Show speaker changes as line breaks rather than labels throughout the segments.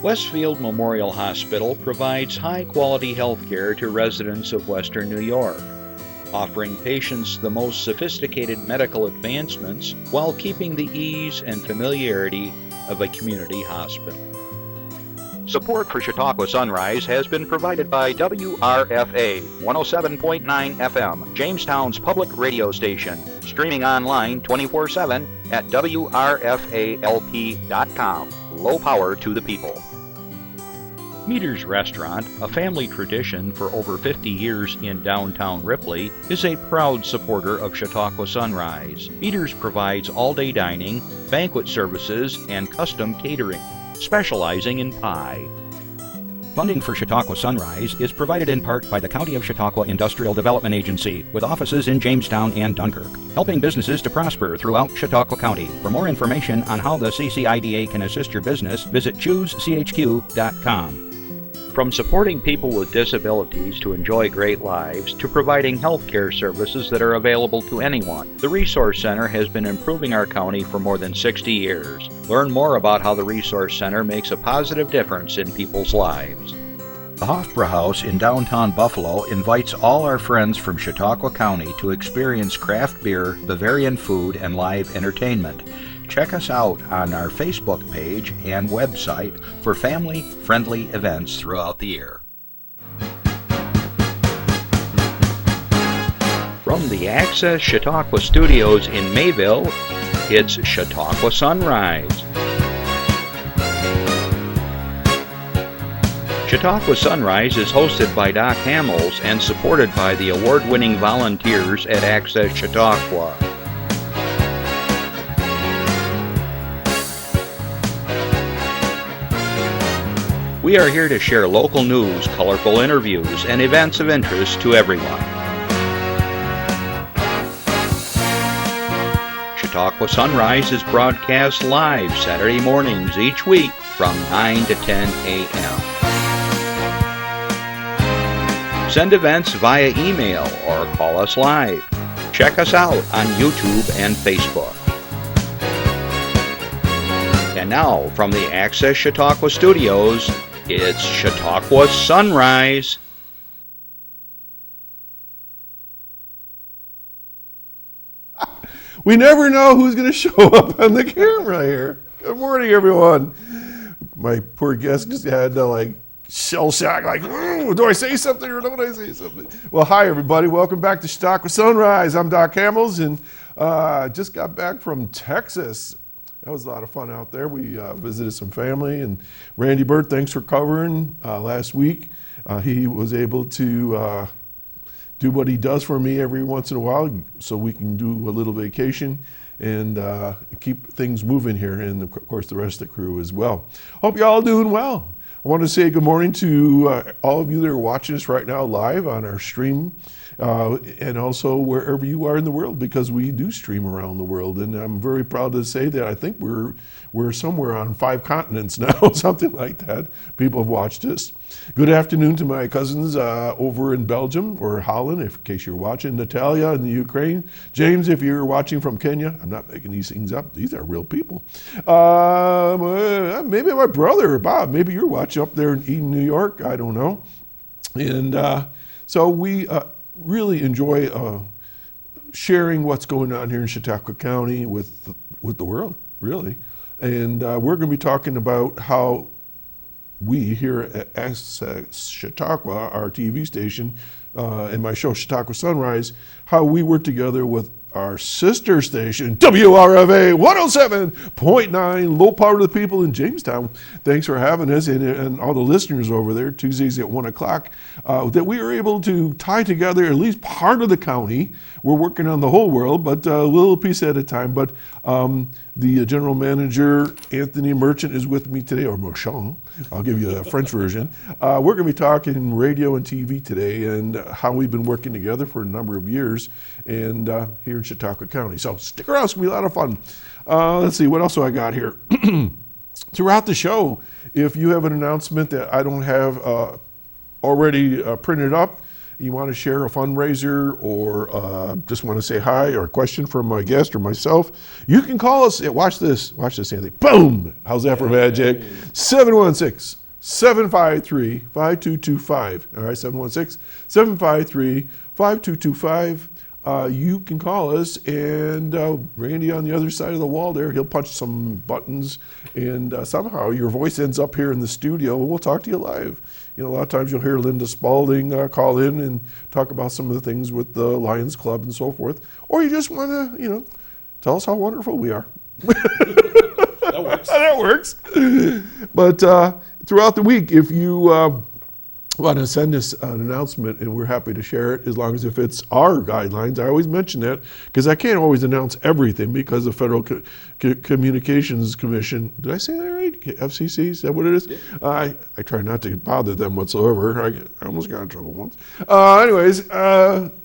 Westfield Memorial Hospital provides high-quality health care to residents of Western New York, offering patients the most sophisticated medical advancements while keeping the ease and familiarity of a community hospital. Support for Chautauqua Sunrise has been provided by WRFA 107.9 FM, Jamestown's public radio station, streaming online 24/7 at WRFALP.com. Low power to the people. Meter's Restaurant, a family tradition for over 50 years in downtown Ripley, is a proud supporter of Chautauqua Sunrise. Meter's provides all-day dining, banquet services, and custom catering, specializing in pie.
Funding for Chautauqua Sunrise is provided in part by the County of Chautauqua Industrial Development Agency, with offices in Jamestown and Dunkirk, helping businesses to prosper throughout Chautauqua County. For more information on how the CCIDA can assist your business, visit choosechq.com.
From supporting people with disabilities to enjoy great lives to providing health care services that are available to anyone, the Resource Center has been improving our county for more than 60 years. Learn more about how the Resource Center makes a positive difference in people's lives.
The Hofbräu House in downtown Buffalo invites all our friends from Chautauqua County to experience craft beer, Bavarian food, and live entertainment. Check us out on our Facebook page and website for family-friendly events throughout the year.
From the Access Chautauqua Studios in Mayville, it's Chautauqua Sunrise. Chautauqua Sunrise is hosted by Doc Hamels and supported by the award-winning volunteers at Access Chautauqua. We are here to share local news, colorful interviews, and events of interest to everyone. Chautauqua Sunrise is broadcast live Saturday mornings each week from 9 to 10 a.m. Send events via email or call us live. Check us out on YouTube and Facebook. And now, from the Access Chautauqua Studios, it's Chautauqua Sunrise.
We never know who's going to show up on the camera here. Good morning, everyone. My poor guest just had to shell shock, do I say something or don't I say something? Well, hi, everybody. Welcome back to Chautauqua Sunrise. I'm Doc Hamels, and just got back from Texas. That was a lot of fun out there. We visited some family, and Randy Burt, thanks for covering last week. He was able to do what he does for me every once in a while so we can do a little vacation and keep things moving here, and of course the rest of the crew as well. Hope you all doing well. I want to say good morning to all of you that are watching us right now live on our stream, and also wherever you are in the world, because we do stream around the world. And I'm very proud to say that I think we're somewhere on 5 continents now, something like that. People have watched us. Good afternoon to my cousins over in Belgium or Holland, in case you're watching. Natalia in the Ukraine. James, if you're watching from Kenya. I'm not making these things up. These are real people. Maybe my brother, Bob. Maybe you're watching up there in Eden, New York. I don't know. And so we really enjoy sharing what's going on here in Chautauqua County with the world, really. And we're going to be talking about how we here at Access Chautauqua, our TV station, and my show Chautauqua Sunrise, how we work together with our sister station, WRFA 107.9, low power to the people in Jamestown. Thanks for having us, and all the listeners over there, Tuesdays at 1 o'clock, that we are able to tie together at least part of the county. We're working on the whole world, but a little piece at a time. But the general manager, Anthony Merchant, is with me today, or Merchant. I'll give you a French version. We're going to be talking radio and TV today and how we've been working together for a number of years and here in Chautauqua County. So stick around, it's going to be a lot of fun. Let's see, what else do I got here? Throughout the show, if you have an announcement that I don't have already printed up, you want to share a fundraiser or just want to say hi or a question from my guest or myself, you can call us. Watch this, Anthony. Boom! How's that for magic? 716-753-5225. All right, 716-753-5225. You can call us, and Randy on the other side of the wall there, he'll punch some buttons, and somehow your voice ends up here in the studio, and we'll talk to you live. A lot of times you'll hear Linda Spalding call in and talk about some of the things with the Lions Club and so forth. Or you just want to, tell us how wonderful we are.
That works.
That works. But throughout the week, if you want to send us an announcement, and we're happy to share it as long as it fits our guidelines. I always mention that because I can't always announce everything because the Federal Communications Commission, did I say that right? FCC, is that what it is? Yeah. I try not to bother them whatsoever. I almost got in trouble once. Anyways,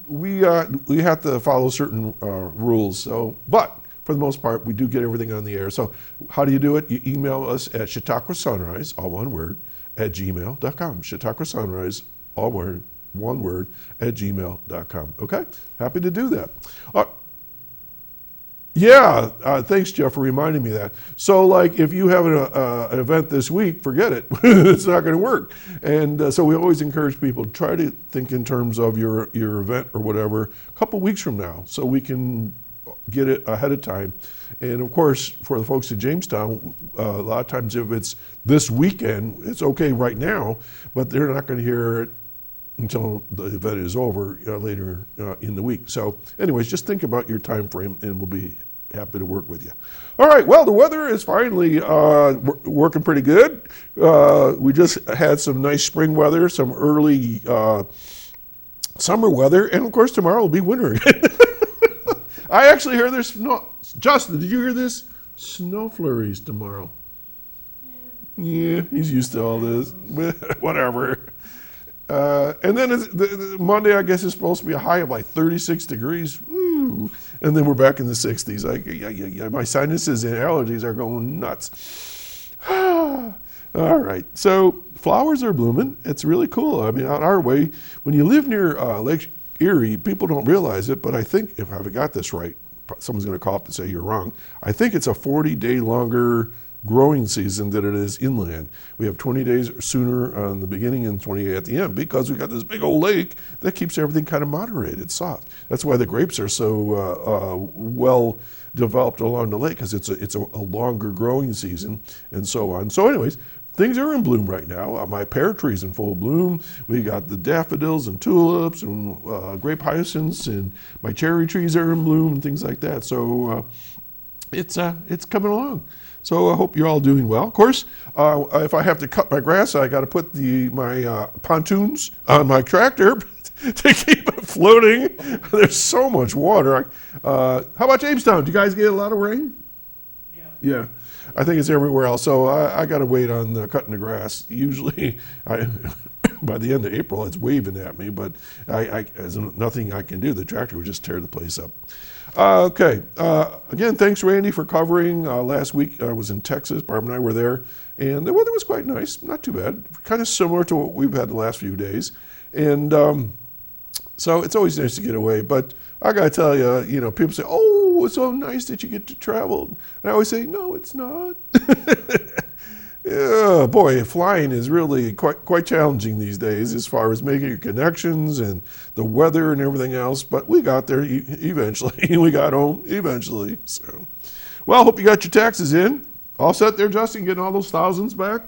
we have to follow certain rules. But for the most part, we do get everything on the air. So how do you do it? You email us at Chautauqua Sunrise, all one word, at gmail.com. Chautauqua Sunrise, all word, one word, at gmail.com. Okay? Happy to do that. Thanks, Jeff, for reminding me of that. So, like, if you have an event this week, forget it. It's not going to work. And so we always encourage people to try to think in terms of your event or whatever a couple weeks from now so we can get it ahead of time. And of course, for the folks in Jamestown, a lot of times if it's this weekend, it's okay right now, but they're not going to hear it until the event is over later in the week. So anyways, just think about your time frame and we'll be happy to work with you. All right, well, the weather is finally working pretty good. We just had some nice spring weather, some early summer weather, and of course tomorrow will be winter again. I actually heard there's snow. Justin, did you hear this? Snow flurries tomorrow. Yeah, he's used to all this. Whatever. And then Monday, I guess, is supposed to be a high of like 36 degrees. Woo. And then we're back in the 60s. My sinuses and allergies are going nuts. All right. So flowers are blooming. It's really cool. I mean, out our way, when you live near Lake Erie, people don't realize it, but I think, if I've got this right, someone's going to call up and say you're wrong. I think it's a 40-day longer growing season than it is inland. We have 20 days sooner on the beginning and 20 at the end because we got this big old lake that keeps everything kind of moderated, soft. That's why the grapes are so well developed along the lake, because it's a longer growing season and so on. So anyways, things are in bloom right now. My pear tree's in full bloom. We got the daffodils and tulips and grape hyacinths, and my cherry trees are in bloom and things like that. So it's coming along. So I hope you're all doing well. Of course, if I have to cut my grass, I got to put my pontoons on my tractor to keep it floating. There's so much water. How about Jamestown? Do you guys get a lot of rain? Yeah. I think it's everywhere else. So I got to wait on cutting the grass. Usually, by the end of April, it's waving at me, but there's nothing I can do. The tractor would just tear the place up. Okay. Again, thanks, Randy, for covering. Last week, I was in Texas. Barb and I were there, and the weather was quite nice. Not too bad. Kind of similar to what we've had the last few days. And so it's always nice to get away. But I got to tell you, people say, oh, it's so nice that you get to travel. And I always say, no, it's not. Yeah, boy, flying is really quite challenging these days as far as making connections and the weather and everything else. But we got there eventually. We got home eventually. So, well, hope you got your taxes in. All set there, Justin, getting all those thousands back?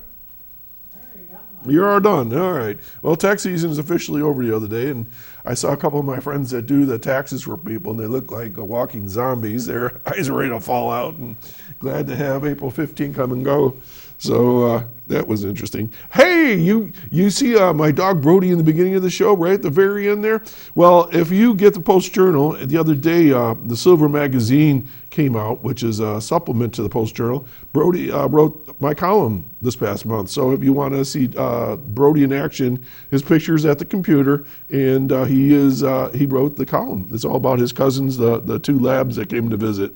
You're all done. All right. Well, tax season is officially over the other day, and I saw a couple of my friends that do the taxes for people, and they look like walking zombies. Their eyes are ready to fall out, and glad to have April 15 come and go. So that was interesting. Hey, you see my dog Brody in the beginning of the show, right at the very end there? Well, if you get the Post-Journal, the other day the Silver Magazine came out, which is a supplement to the Post-Journal. Brody wrote my column this past month. So if you want to see Brody in action, his picture's at the computer, and he wrote the column. It's all about his cousins, the two labs that came to visit.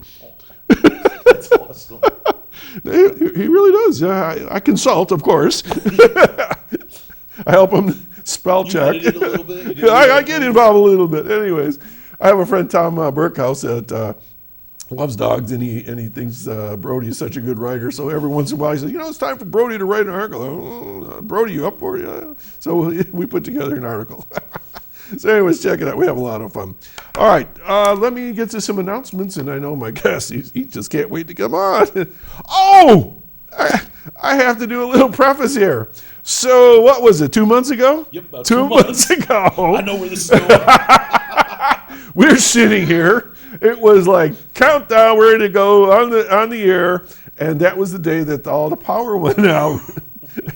That's awesome.
He really does. I consult, of course. I help them spell check.
edited a little bit? You did a
I
little
get
bit?
involved a little bit. Anyways, I have a friend, Tom Burkhouse, that loves dogs, and he thinks Brody is such a good writer. So every once in a while he says, it's time for Brody to write an article. Oh, Brody, you up for it? So we put together an article. So anyways, check it out. We have a lot of fun. All right, let me get to some announcements, and I know my guest, he just can't wait to come on. Oh, I have to do a little preface here. So what was it, 2 months ago?
Yep, about
2 months ago.
I know where this is going.
We're sitting here. It was like countdown, we're ready to go on the air, and that was the day that all the power went out.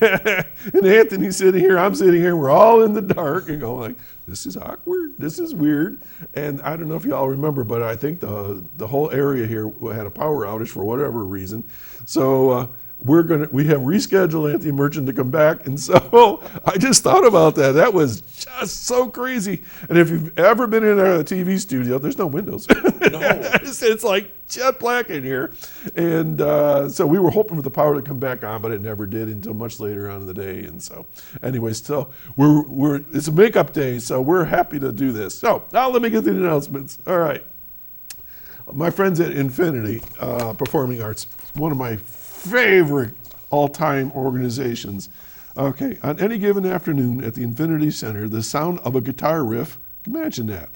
And Anthony's sitting here, I'm sitting here, we're all in the dark and going like, this is awkward, this is weird. And I don't know if y'all remember, but I think the whole area here had a power outage for whatever reason. So we have rescheduled Anthony Merchant to come back, and so I just thought about that. That was just so crazy. And if you've ever been in a TV studio, there's no windows.
No.
It's like jet black in here. And so we were hoping for the power to come back on, but it never did until much later on in the day. And so anyways, so it's a makeup day, so we're happy to do this. So now let me get to the announcements. All right. My friends at Infinity Performing Arts, one of my favorite all-time organizations. Okay, on any given afternoon at the Infinity Center, the sound of a guitar riff, imagine that,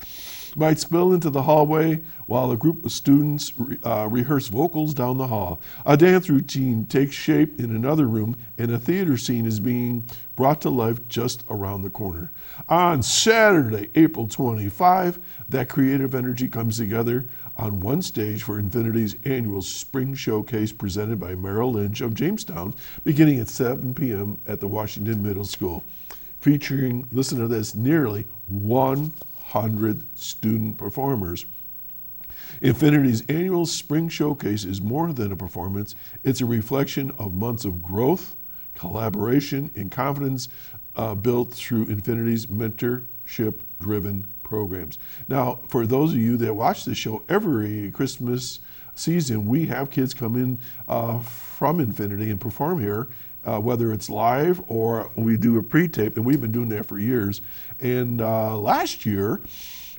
might spill into the hallway while a group of students rehearse vocals down the hall. A dance routine takes shape in another room, and a theater scene is being brought to life just around the corner. On Saturday, April 25, that creative energy comes together on one stage for Infinity's annual Spring Showcase presented by Merrill Lynch of Jamestown, beginning at 7 p.m. at the Washington Middle School, featuring, listen to this, nearly 100 student performers. Infinity's annual Spring Showcase is more than a performance. It's a reflection of months of growth, collaboration, and confidence built through Infinity's mentorship-driven programs. Now, for those of you that watch this show, every Christmas season, we have kids come in from Infinity and perform here, whether it's live or we do a pre-tape, and we've been doing that for years. And last year,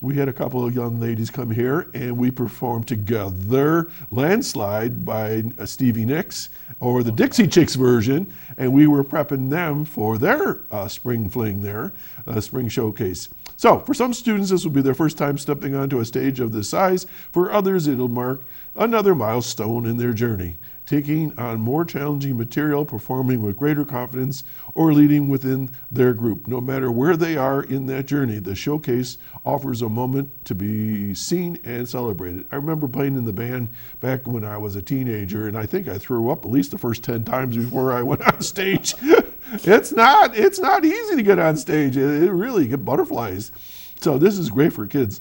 we had a couple of young ladies come here, and we performed together Landslide by Stevie Nicks, or the Dixie Chicks version, and we were prepping them for their spring fling there, spring showcase. So for some students, this will be their first time stepping onto a stage of this size. For others, it'll mark another milestone in their journey, taking on more challenging material, performing with greater confidence, or leading within their group. No matter where they are in that journey, the showcase offers a moment to be seen and celebrated. I remember playing in the band back when I was a teenager, and I think I threw up at least the first 10 times before I went on stage. It's not easy to get on stage. It really get butterflies. So this is great for kids.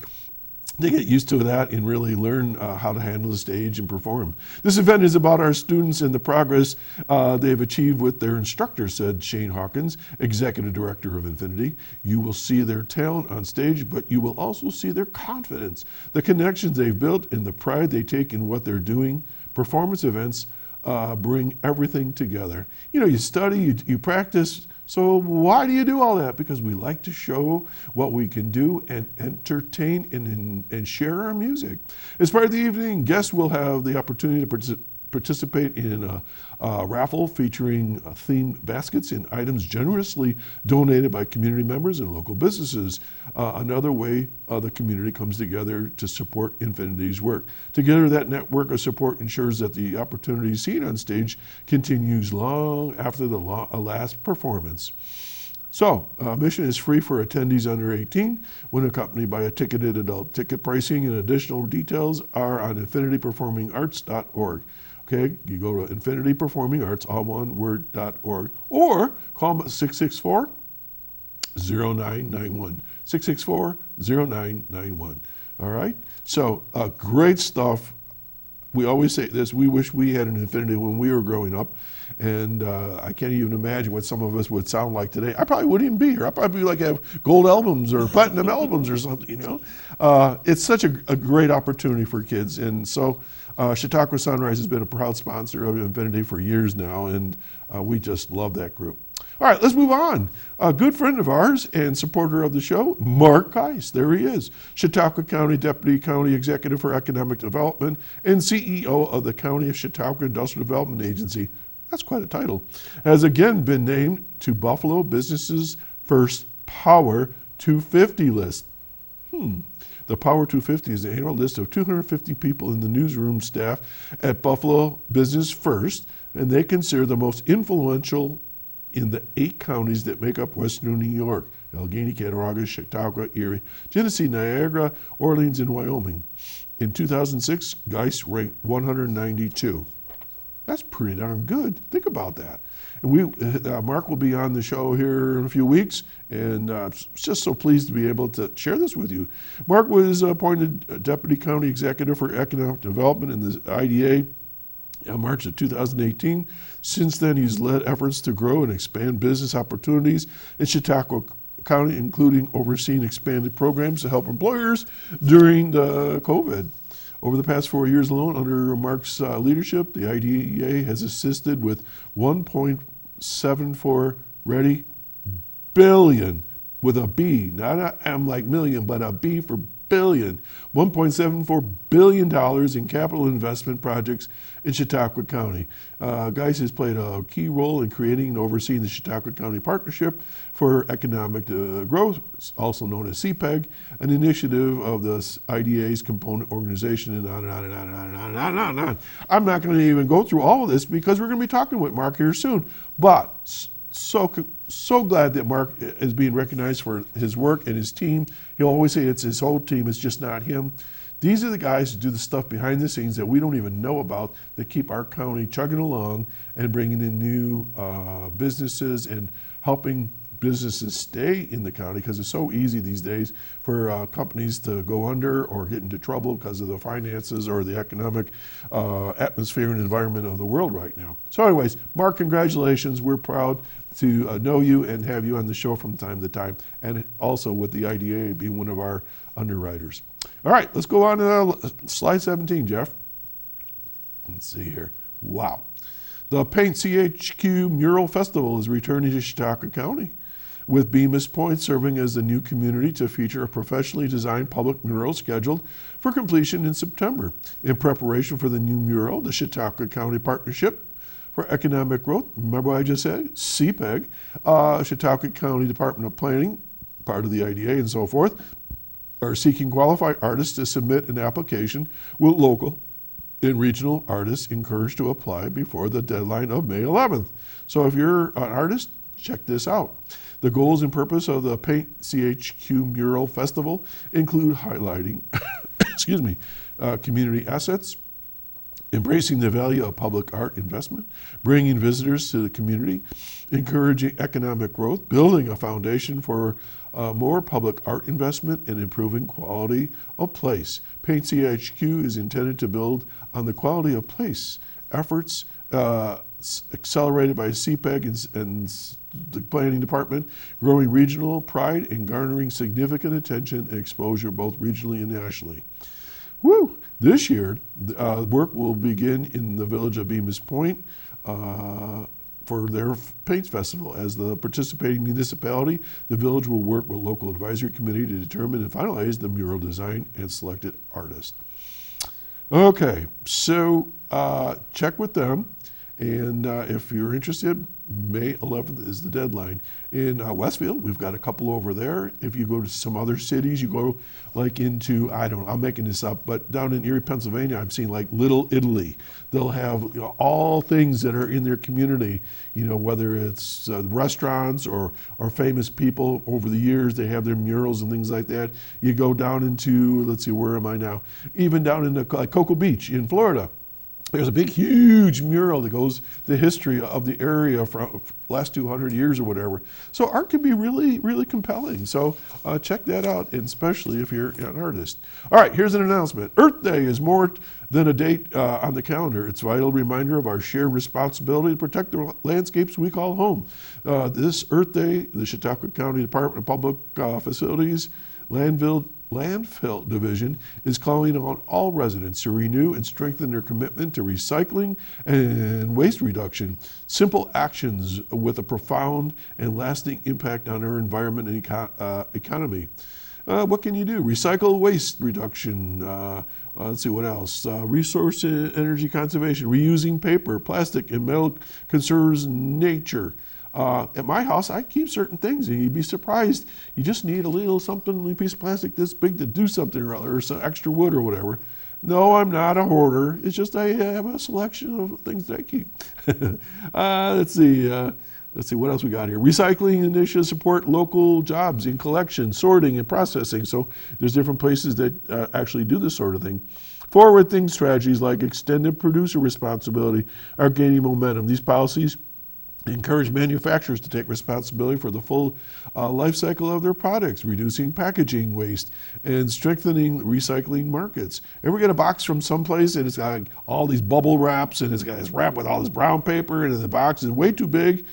They get used to that and really learn how to handle the stage and perform. This event is about our students and the progress they've achieved with their instructors, said Shane Hawkins, Executive Director of Infinity. You will see their talent on stage, but you will also see their confidence, the connections they've built, and the pride they take in what they're doing. Performance events bring everything together. You know, you study, you practice. So why do you do all that? Because we like to show what we can do and entertain and share our music. As part of the evening, guests will have the opportunity to participate in a raffle featuring themed baskets and items generously donated by community members and local businesses. Another way the community comes together to support Infinity's work. Together, that network of support ensures that the opportunity seen on stage continues long after the last performance. So, admission is free for attendees under 18 when accompanied by a ticketed adult. Ticket pricing and additional details are on infinityperformingarts.org. Okay, you go to infinityperformingarts, all one word, .org, or call them at 664-0991. 664-0991. All right? So, great stuff. We always say this, we wish we had an Infinity when we were growing up, and I can't even imagine what some of us would sound like today. I probably wouldn't even be here. I'd probably have gold albums or platinum albums or something, you know. It's such a great opportunity for kids, and so Chautauqua Sunrise has been a proud sponsor of Infinity for years now, and we just love that group. All right, let's move on. A good friend of ours and supporter of the show, Mark Geis. There he is, Chautauqua County Deputy County Executive for Economic Development and CEO of the County of Chautauqua Industrial Development Agency. That's quite a title. Has again been named to Buffalo Business's first Power 250 list. The Power 250 is the annual list of 250 people in the newsroom staff at Buffalo Business First, and they consider the most influential in the 8 counties that make up western New York: Allegheny, Cattaraugus, Chautauqua, Erie, Genesee, Niagara, Orleans, and Wyoming. In 2006, Geis ranked 192. That's pretty darn good. Think about that. And Mark will be on the show here in a few weeks, and just so pleased to be able to share this with you. Mark was appointed Deputy County Executive for Economic Development in the IDA in March of 2018. Since then, he's led efforts to grow and expand business opportunities in Chautauqua County, including overseeing expanded programs to help employers during the COVID. Over the past 4 years alone, under Mark's leadership, the IDEA has assisted with 1.74 billion, with a B, not a M like million, but a B for billion, $1.74 billion in capital investment projects in Chautauqua County. Geis has played a key role in creating and overseeing the Chautauqua County Partnership for Economic Growth, also known as CPEG, an initiative of the IDA's component organization, and on and on and on and on and on and on and on and on. I'm not going to even go through all of this because we're going to be talking with Mark here soon. But so glad that Mark is being recognized for his work and his team. He'll always say it's his whole team, it's just not him. These are the guys who do the stuff behind the scenes that we don't even know about, that keep our county chugging along and bringing in new businesses and helping businesses stay in the county, because it's so easy these days for companies to go under or get into trouble because of the finances or the economic atmosphere and environment of the world right now. So anyways, Mark, congratulations. We're proud to know you and have you on the show from time to time, and also with the IDA being one of our underwriters. All right, let's go on to slide 17, Jeff. Let's see here. Wow. The Paint CHQ Mural Festival is returning to Chautauqua County, with Bemis Point serving as the new community to feature a professionally designed public mural scheduled for completion in September. In preparation for the new mural, the Chautauqua County Partnership for Economic Growth, remember what I just said? CPEG, Chautauqua County Department of Planning, part of the IDA and so forth, are seeking qualified artists to submit an application, with local and regional artists encouraged to apply before the deadline of May 11th. So if you're an artist, check this out. The goals and purpose of the Paint CHQ Mural Festival include highlighting community assets, embracing the value of public art investment, bringing visitors to the community, encouraging economic growth, building a foundation for more public art investment, and improving quality of place. Paint CHQ is intended to build on the quality of place efforts accelerated by CPEG and the planning department, growing regional pride and garnering significant attention and exposure both regionally and nationally. Woo! This year, work will begin in the village of Bemis Point for their paint festival. As the participating municipality, the village will work with local advisory committee to determine and finalize the mural design and selected artist. Okay, so check with them, and if you're interested, May 11th is the deadline. In Westfield, we've got a couple over there. If you go to some other cities, you go like into, I don't know, I'm making this up, but down in Erie, Pennsylvania, I've seen like Little Italy. They'll have all things that are in their community, whether it's restaurants or famous people over the years, they have their murals and things like that. You go down into, let's see, where am I now? Even down into Cocoa Beach in Florida. There's a big, huge mural that goes the history of the area from last 200 years or whatever. So art can be really, really compelling. So check that out, and especially if you're an artist. All right, here's an announcement. Earth Day is more than a date on the calendar. It's a vital reminder of our shared responsibility to protect the landscapes we call home. This Earth Day, the Chautauqua County Department of Public Facilities, Landfill Landfill Division is calling on all residents to renew and strengthen their commitment to recycling and waste reduction. Simple actions with a profound and lasting impact on our environment and economy. What can you do? Recycle waste reduction. Let's see what else. Resource and energy conservation. Reusing paper, plastic, and metal conserves nature. At my house, I keep certain things, and you'd be surprised. You just need a little something, a piece of plastic this big to do something or other, or some extra wood or whatever. No, I'm not a hoarder. It's just I have a selection of things that I keep. Let's see what else we got here. Recycling initiatives support local jobs in collection, sorting, and processing. So there's different places that actually do this sort of thing. Forward-thinking strategies like extended producer responsibility are gaining momentum. These policies encourage manufacturers to take responsibility for the full life cycle of their products, reducing packaging waste and strengthening recycling markets. Ever get a box from someplace and it's got all these bubble wraps and it's got this wrap with all this brown paper and the box is way too big?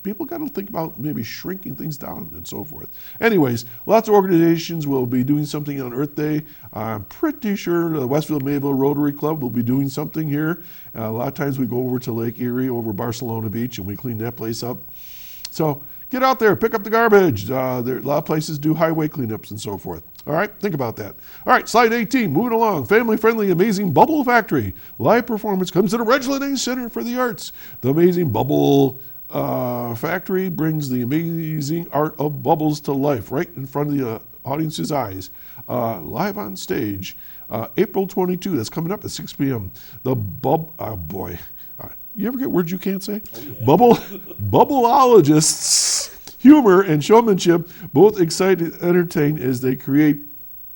People got to think about maybe shrinking things down and so forth. Anyways, lots of organizations will be doing something on Earth Day. I'm pretty sure the Westfield Mayville Rotary Club will be doing something here. A lot of times we go over to Lake Erie, over Barcelona Beach, and we clean that place up. So get out there, pick up the garbage. There, a lot of places do highway cleanups and so forth. All right, think about that. All right, slide 18, moving along. Family-friendly, amazing Bubble Factory. Live performance comes to the Reginald Center for the Arts. The amazing Bubble Factory brings the amazing art of bubbles to life right in front of the audience's eyes. Live on stage, April 22, that's coming up at 6 p.m. You ever get words you can't say? Oh, yeah. Bubbleologists, humor and showmanship, both excite and entertain as they create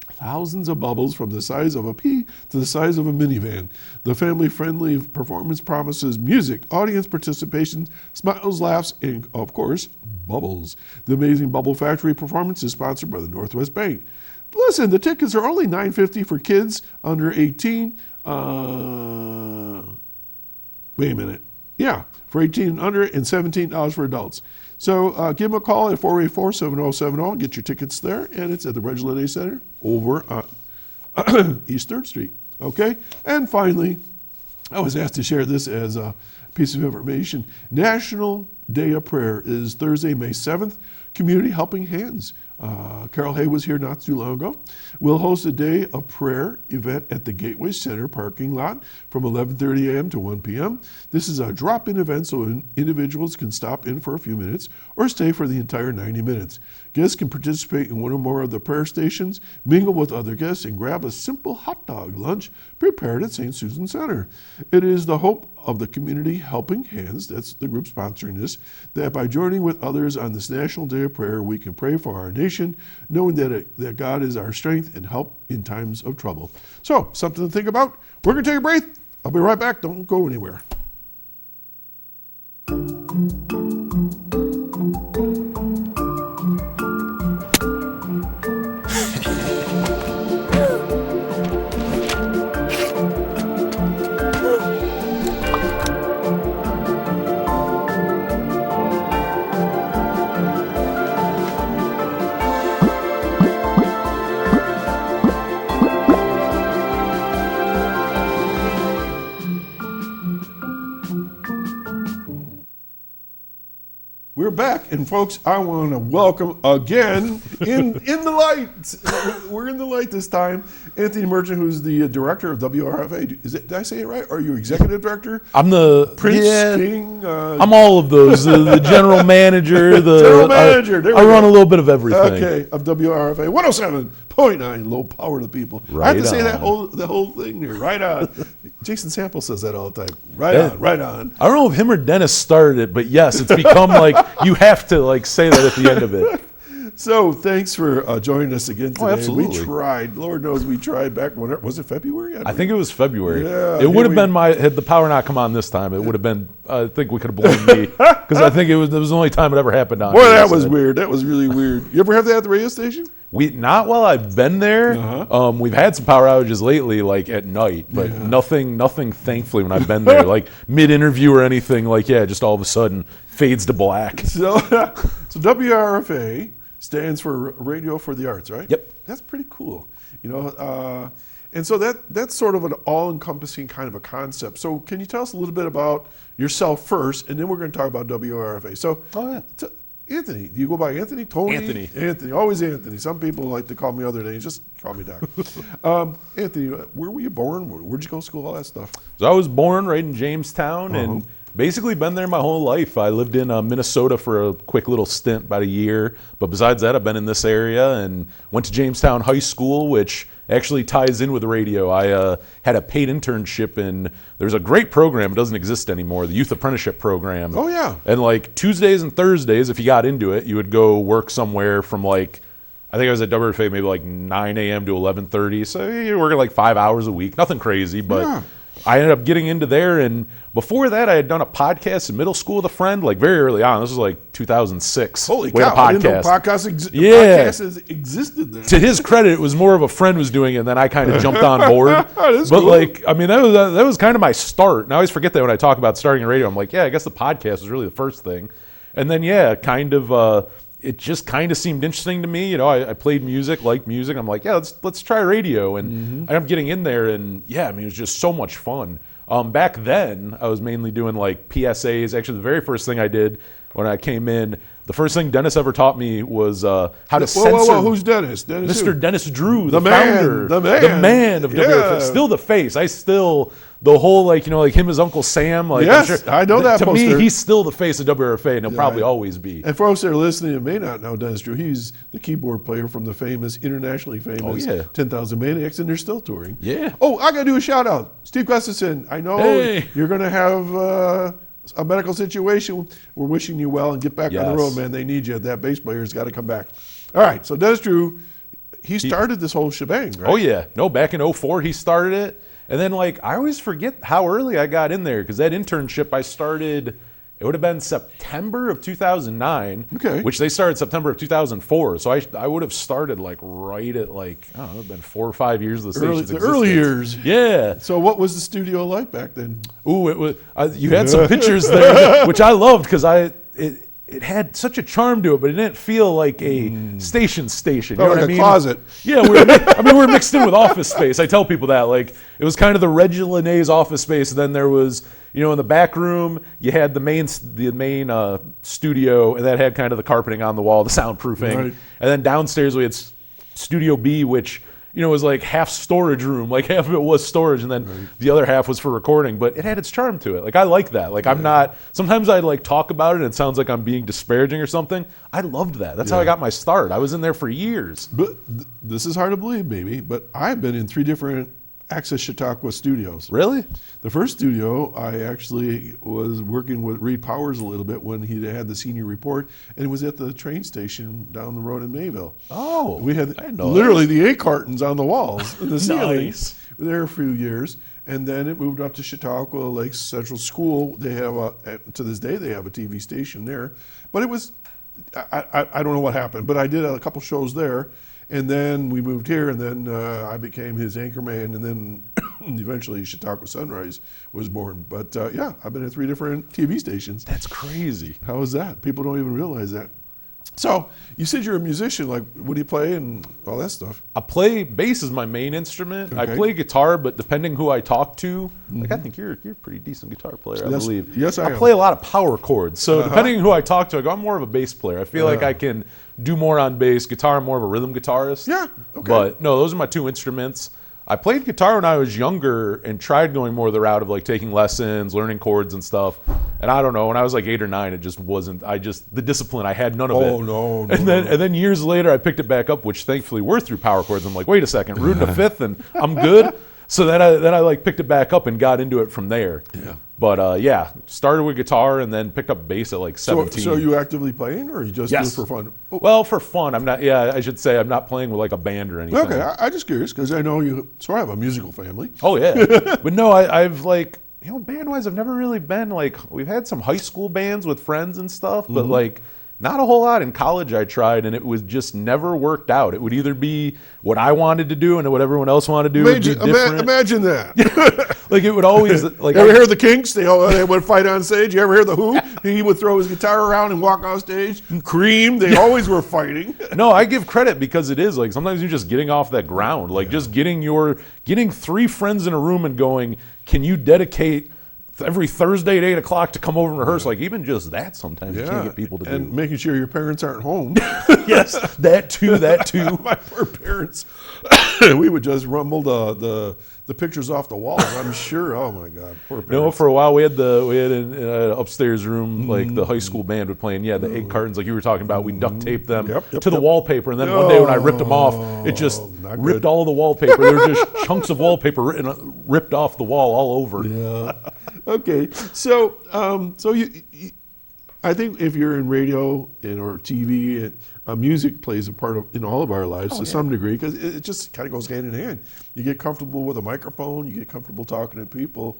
thousands of bubbles from the size of a pea to the size of a minivan. The family-friendly performance promises music, audience participation, smiles, laughs, and, of course, bubbles. The amazing Bubble Factory performance is sponsored by the Northwest Bank. Listen, the tickets are only $9.50 for kids under 18. Wait a minute. Yeah, for 18 and under, and $17 for adults. So give them a call at 484-7070 and get your tickets there. And it's at the Reginald A. Center over on East 3rd Street. Okay? And finally, I was asked to share this as a piece of information. National Day of Prayer is Thursday, May 7th. Community Helping Hands. Carol Hay was here not too long ago. We'll host a Day of Prayer event at the Gateway Center parking lot from 11:30 a.m. to 1 p.m. This is a drop-in event so individuals can stop in for a few minutes or stay for the entire 90 minutes. Guests can participate in one or more of the prayer stations, mingle with other guests, and grab a simple hot dog lunch prepared at St. Susan Center. It is the hope of the Community Helping Hands, that's the group sponsoring this, that by joining with others on this National Day of Prayer, we can pray for our nation, knowing that God is our strength and help in times of trouble. So, something to think about. We're going to take a break. I'll be right back. Don't go anywhere. We're back, and folks, I want to welcome again in the light. We're in the light this time. Anthony Merchant, who's the director of WRFA. Did I say it right? Are you executive director?
I'm the
Prince
King.
I'm
all of those. The general manager.
General manager.
I run a little bit of everything.
Okay, of WRFA 107.9, low power to the people.
Right
I have to say
on.
the whole thing here. Right on. Jason Sample says that all the time. Right on. Right on.
I don't know if him or Dennis started it, but yes, it's become like you have to say that at the end of it.
So thanks for joining us again today.
Absolutely.
We tried. Lord knows we tried back when was it February?
I think it was February.
Yeah,
it would have been had the power not come on this time. It would have been. I think we could have blamed me because I think it was the only time it ever happened on.
Boy, that was weird. That was really weird. You ever have that at the radio station?
Not while I've been there.
Uh-huh.
We've had some power outages lately, like at night, but nothing. Thankfully, when I've been there, like mid-interview or anything, just all of a sudden fades to black.
So WRFA stands for Radio for the Arts, right?
Yep.
That's pretty cool. And so that's sort of an all-encompassing kind of a concept. So can you tell us a little bit about yourself first, and then we're going to talk about WRFA. So, Anthony, do you go by Anthony, Tony? Anthony, always Anthony. Some people like to call me other names. Just call me Doc. Anthony, where were you born? Where'd you go to school? All that stuff.
So I was born right in Jamestown and basically been there my whole life. I lived in Minnesota for a quick little stint, about a year. But besides that, I've been in this area and went to Jamestown High School, which actually ties in with radio. I had a paid internship in, there's a great program, it doesn't exist anymore, the Youth Apprenticeship Program.
Oh, yeah.
And like Tuesdays and Thursdays, if you got into it, you would go work somewhere from like, I think I was at WRFA maybe like 9 a.m. to 11:30. So you're working like 5 hours a week, nothing crazy, but I ended up getting into there. And before that, I had done a podcast in middle school with a friend, like very early on. This was like 2006.
Holy
we had
cow,
a
I didn't know podcasts existed there.
To his credit, it was more of a friend was doing it, and then I kind of jumped on board. But
cool.
like, I mean, that was kind of my start. And I always forget that when I talk about starting a radio. I'm like, yeah, I guess the podcast was really the first thing. And then, yeah, kind of, it just kind of seemed interesting to me. I played music, liked music. I'm like, yeah, let's try radio. And I'm getting in there, and yeah, I mean, it was just so much fun. Back then, I was mainly doing like PSAs. Actually, the very first thing I did when I came in, the first thing Dennis ever taught me was how to censor.
Whoa, who's Dennis?
Mr. Dennis Drew,
the
founder,
the
man of WRFA. Still the face. The whole like him as Uncle Sam. Like,
yes,
I'm sure,
I know that.
To
poster.
me, he's still the face of WRFA, and he'll probably always be.
And for folks that are listening and may not know Dennis Drew, he's the keyboard player from the internationally famous 10,000 Maniacs, and they're still touring.
Yeah.
Oh, I got to do a shout out, Steve Gustafson. I know you're going to have a medical situation. We're wishing you well and get back on the road, man. They need you. That bass player's got to come back. All right. So Dennis Drew, he started this whole shebang, right?
Oh yeah. No, back in 2004 he started it. And then, like, I always forget how early I got in there because that internship I started, it would have been September of 2009, which they started September of 2004. So I would have started, like, right at, like, I don't know, it would have been 4 or 5 years of the station's existence.
Early years.
Yeah.
So what was the studio like back then?
Ooh, it was. You had some pictures there, which I loved because it had such a charm to it, but it didn't feel like a station. You know
like
what I mean?
A closet.
Yeah, we were mixed in with office space. I tell people that. Like, it was kind of the Reggie Linnaeus office space. And then there was, in the back room, you had the main studio, and that had kind of the carpeting on the wall, the soundproofing. Right. And then downstairs we had Studio B, which was like half storage room, like half of it was storage, and then the other half was for recording. But it had its charm to it. Like, I like that. Like, I'm not. Sometimes I like talk about it, and it sounds like I'm being disparaging or something. I loved that. That's how I got my start. I was in there for years.
But this is hard to believe, maybe, but I've been in 3 different Access Chautauqua studios.
Really?
The first studio, I actually was working with Reed Powers a little bit when he had the senior report, and it was at the train station down the road in Mayville.
Oh,
we had literally the 8 cartons on the walls in the ceiling.
Nice.
We were there a few years, and then it moved up to Chautauqua Lakes Central School. They have to this day they have a TV station there, but it was I don't know what happened, but I did a couple shows there. And then we moved here, and then I became his anchorman, and then eventually Chautauqua Sunrise was born. But yeah, I've been at 3 different TV stations.
That's crazy.
How is that? People don't even realize that. So you said you're a musician. Like, what do you play and all that stuff?
I play bass is my main instrument. I play guitar, but depending who I talk to, like, I think you're a pretty decent guitar player, I believe.
Yes, I am.
play a lot of power chords. So depending who I talk to, I go, I'm more of a bass player. I feel like I can do more on bass. Guitar, I'm more of a rhythm guitarist.
Yeah, okay.
But no, those are my 2 instruments. I played guitar when I was younger and tried going more the route of like taking lessons, learning chords and stuff. And I don't know, when I was like 8 or 9, it just wasn't. The discipline, I had none of it.
Oh no!
And then years later, I picked it back up, which thankfully were through power chords. I'm like, wait a second, rooting a 5th, and I'm good. So then I like picked it back up and got into it from there.
Yeah.
But yeah, started with guitar and then picked up bass at like 17.
So you actively playing, or you just do it for fun?
Oh. Well, for fun. I'm not. Yeah, I should say I'm not playing with like a band or anything.
Okay, I'm just curious because I know you sort of have a musical family.
Oh yeah, but no, I've like, band-wise, I've never really been like. We've had some high school bands with friends and stuff, but like Not a whole lot. In college I tried, and it was just never worked out. It would either be what I wanted to do and what everyone else wanted to do would be different.
Imagine that.
Like it would always like.
You ever hear the Kinks? They would fight on stage. You ever hear the Who? He would throw his guitar around and walk off stage. Cream. They always were fighting.
No, I give credit because it is like sometimes you're just getting off that ground, like just getting 3 friends in a room and going, can you dedicate every Thursday at 8 o'clock to come over and rehearse? Like even just that sometimes you can't get people to do.
And making sure your parents aren't home.
Yes, that too.
My poor parents. We would just rumble the pictures off the walls. I'm sure. Oh my God, poor parents.
No, for a while we had in an upstairs room, like the high school band would play, and the egg cartons like you were talking about, we duct taped them to the wallpaper, and then one day when I ripped them off, it just ripped all of the wallpaper. There were just chunks of wallpaper ripped off the wall all over.
Yeah. Okay, so I think if you're in radio or TV, music plays a part in all of our lives to some degree, because it just kind of goes hand in hand. You get comfortable with a microphone, you get comfortable talking to people.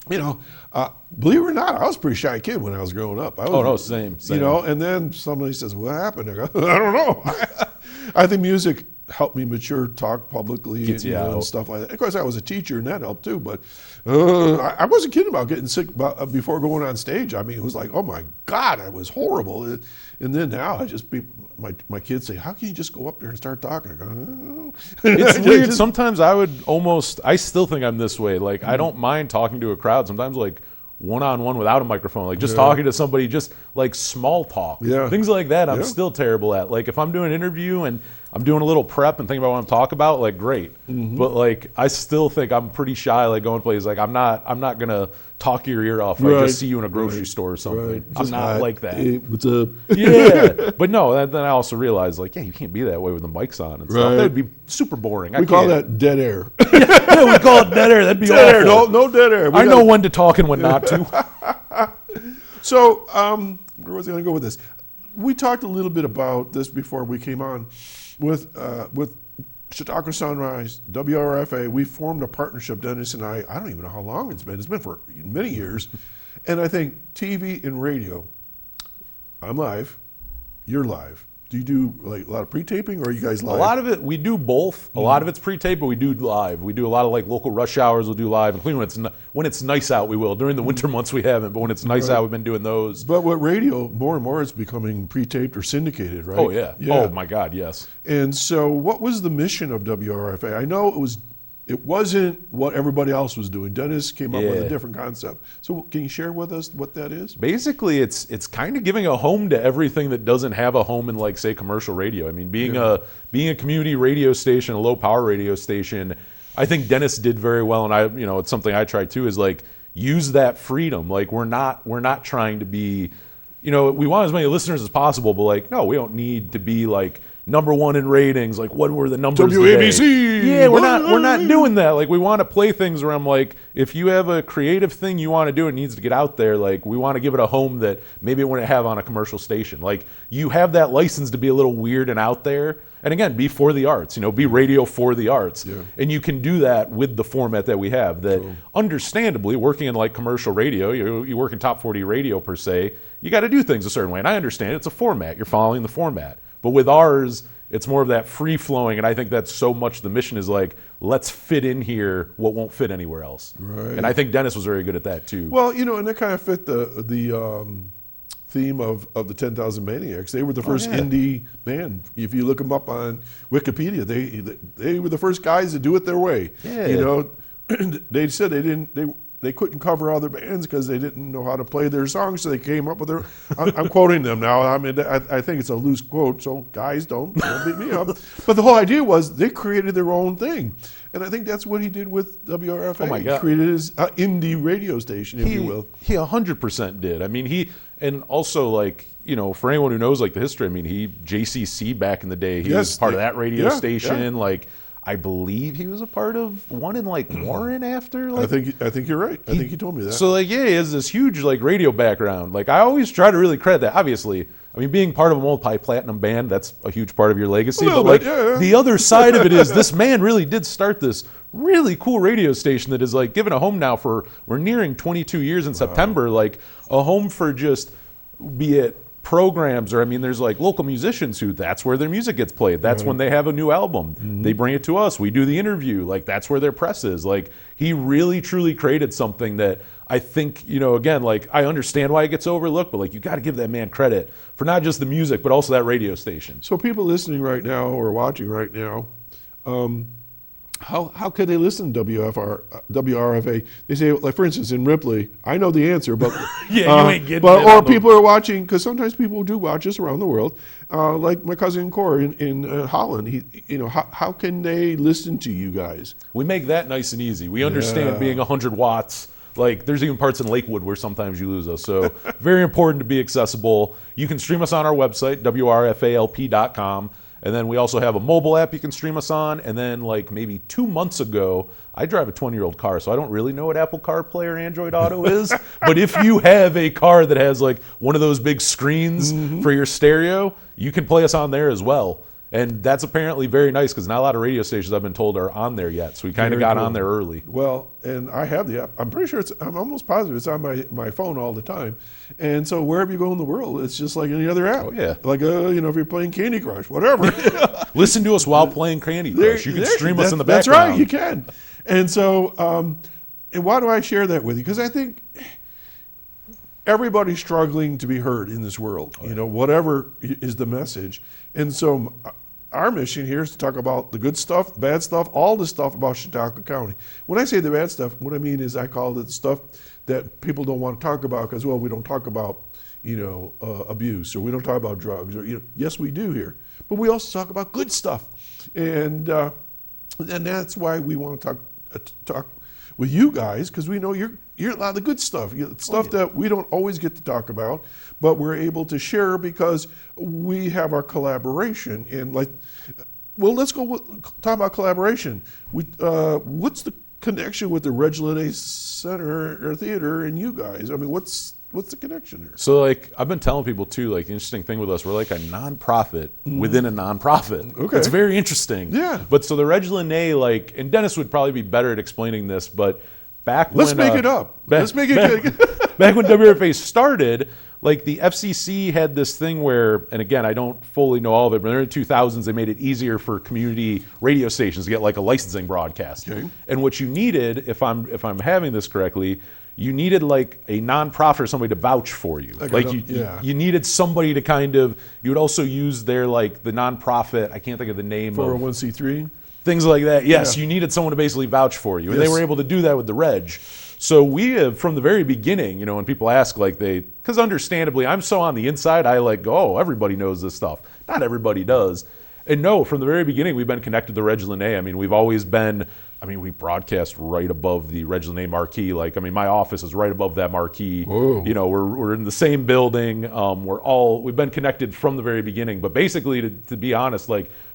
Believe it or not, I was a pretty shy kid when I was growing up.
Same.
And then somebody says, "What happened?" I go, "I don't know." I think music helped me mature, talk publicly, and stuff like that. Of course, I was a teacher, and that helped too. But I wasn't kidding about getting sick before going on stage. I mean, it was like, oh my God, I was horrible. And then now, my kids say, "How can you just go up there and start talking?" I go, "Oh."
It's weird. Sometimes I still think I'm this way. Like I don't mind talking to a crowd. Sometimes like one-on-one without a microphone, like just talking to somebody, just like small talk, things like that. I'm still terrible at. Like if I'm doing an interview and I'm doing a little prep and thinking about what I'm talking about, like great. But like I still think I'm pretty shy, like going places. Like I'm not gonna talk your ear off. Like just see you in a grocery store or something. I'm not like that.
Hey, what's up?
Yeah, but no. Then I also realized like, you can't be that way with the mics on and stuff. That would be super boring.
We call that dead air.
Yeah, we call it dead air. That'd be
dead
awful.
air. No dead air.
I know when to talk and when not to.
So, where was I going to go with this? We talked a little bit about this before we came on with Chautauqua Sunrise, WRFA. We formed a partnership, Dennis and I don't even know how long it's been. It's been for many years. And I think TV and radio, I'm live, you're live. Do you do like a lot of pre-taping, or are you guys live?
A lot of it, we do both. A lot of it's pre-taped, but we do live. We do a lot of like local rush hours. We'll do live, including when it's nice out. We will. During the winter months, we haven't, but when it's nice out, we've been doing those.
But with radio, more and more, it's becoming pre-taped or syndicated, right?
Oh yeah. Oh my God, yes.
And so, what was the mission of WRFA? I know it wasn't what everybody else was doing. Dennis came up with a different concept. So can you share with us what that is?
Basically, it's kind of giving a home to everything that doesn't have a home in, like, say, commercial radio. I mean, being a community radio station, a low power radio station, I think Dennis did very well, and it's something I try too, is like use that freedom. Like we're not trying to be, we want as many listeners as possible, but like no, we don't need to be like #1 in ratings. Like what were the numbers
WABC
today? Yeah, we're not doing that. Like we want to play things where I'm like, if you have a creative thing you want to do, it needs to get out there. Like we want to give it a home that maybe it wouldn't have on a commercial station. Like you have that license to be a little weird and out there. And again, be for the arts, be radio for the arts. Yeah. And you can do that with the format that we have that understandably, working in like commercial radio, you work in top 40 radio per se, you got to do things a certain way. And I understand it's a format. You're following the format. But with ours, it's more of that free flowing, and I think that's so much the mission is like, let's fit in here what won't fit anywhere else.
Right.
And I think Dennis was very good at that too.
Well, and that kind of fit the theme of the 10,000 Maniacs. They were the first indie band. If you look them up on Wikipedia, they were the first guys to do it their way.
Yeah.
They said they couldn't cover other bands because they didn't know how to play their songs, so they came up with their. I'm quoting them now. I mean, I think it's a loose quote, so guys, don't beat me up. But the whole idea was they created their own thing, and I think that's what he did with WRFA.
Oh my God.
He created his indie radio station, if you will.
He 100% did. I mean, and also like. For anyone who knows like the history, I mean, JCC back in the day, he was part of that radio station. Yeah. Like, I believe he was a part of one in like Warren after. Like,
I think you're right. I think he told me that.
So like, he has this huge like radio background. Like, I always try to really credit that. Obviously, I mean, being part of a multi-platinum band, that's a huge part of your legacy. But like, the other side of it is this man really did start this really cool radio station that is like given a home now for, we're nearing 22 years in September, like a home for just, be it programs, or I mean, there's like local musicians who that's where their music gets played. That's when they have a new album. They bring it to us. We do the interview. Like that's where their press is. Like he really truly created something that I think, you know, again, like I understand why it gets overlooked, but like you got to give that man credit for not just the music, but also that radio station.
So people listening right now or watching right now, how could they listen to WRFA? They say, like for instance, in Ripley, I know the answer, but
Yeah, you ain't getting
but
it
or
on the-
people are watching, because sometimes people do watch us around the world. Like my cousin Cor in Holland, how can they listen to you guys?
We make that nice and easy. We understand being 100 watts. Like there's even parts in Lakewood where sometimes you lose us. So very important to be accessible. You can stream us on our website, WRFALP.com. And then we also have a mobile app you can stream us on. And then like maybe 2 months ago, I drive a 20-year-old car, so I don't really know what Apple CarPlay or Android Auto is. But if you have a car that has like one of those big screens for your stereo, you can play us on there as well. And that's apparently very nice because not a lot of radio stations, I've been told, are on there yet. So we kind of
Very
got
cool.
on there early.
Well, and I have the app. I'm pretty sure I'm almost positive it's on my phone all the time. And so wherever you go in the world, it's just like any other app.
Oh, yeah.
Like, if you're playing Candy Crush, whatever.
Listen to us while playing Candy Crush. You can stream us in the background.
That's right, you can. And so, and why do I share that with you? Because I think everybody's struggling to be heard in this world, whatever is the message. And so our mission here is to talk about the good stuff, the bad stuff, all the stuff about Chautauqua County. When I say the bad stuff, what I mean is I call it the stuff that people don't want to talk about because, well, we don't talk about, abuse, or we don't talk about drugs, or, yes, we do here. But we also talk about good stuff. And that's why we want to talk with you guys, because we know you're a lot of the good stuff, stuff that we don't always get to talk about, but we're able to share because we have our collaboration. And let's go talk about collaboration. What's the connection with the Reginald Center or Theater and you guys? I mean, what's the connection there?
So, like, I've been telling people, too, like, the interesting thing with us, we're like a nonprofit within a nonprofit.
Okay.
It's very interesting.
Yeah.
But so the Reginald, and Dennis would probably be better at explaining this, but back
Let's
when...
make it up. Let's make it
back when WRFA started, like, the FCC had this thing where, and again, I don't fully know all of it, but in the 2000s, they made it easier for community radio stations to get, like, a licensing broadcast.
Okay.
And what you needed, if I'm having this correctly, you needed like a nonprofit or somebody to vouch for you. You needed somebody to kind of, you would also use their like the nonprofit, I can't think of the name
401c3?
Things like that. Yes,
Yeah.
you needed someone to basically vouch for you. And they
Yes.
were able to do that with the Reg. So we have, from the very beginning, when people ask because understandably, I'm so on the inside, I like go, oh, everybody knows this stuff. Not everybody does. And no, from the very beginning, we've been connected to Reg Linné. I mean, we've always been, we broadcast right above the Reg Linné marquee. My office is right above that marquee.
Whoa.
We're in the same building. We've been connected from the very beginning. But basically, to be honest,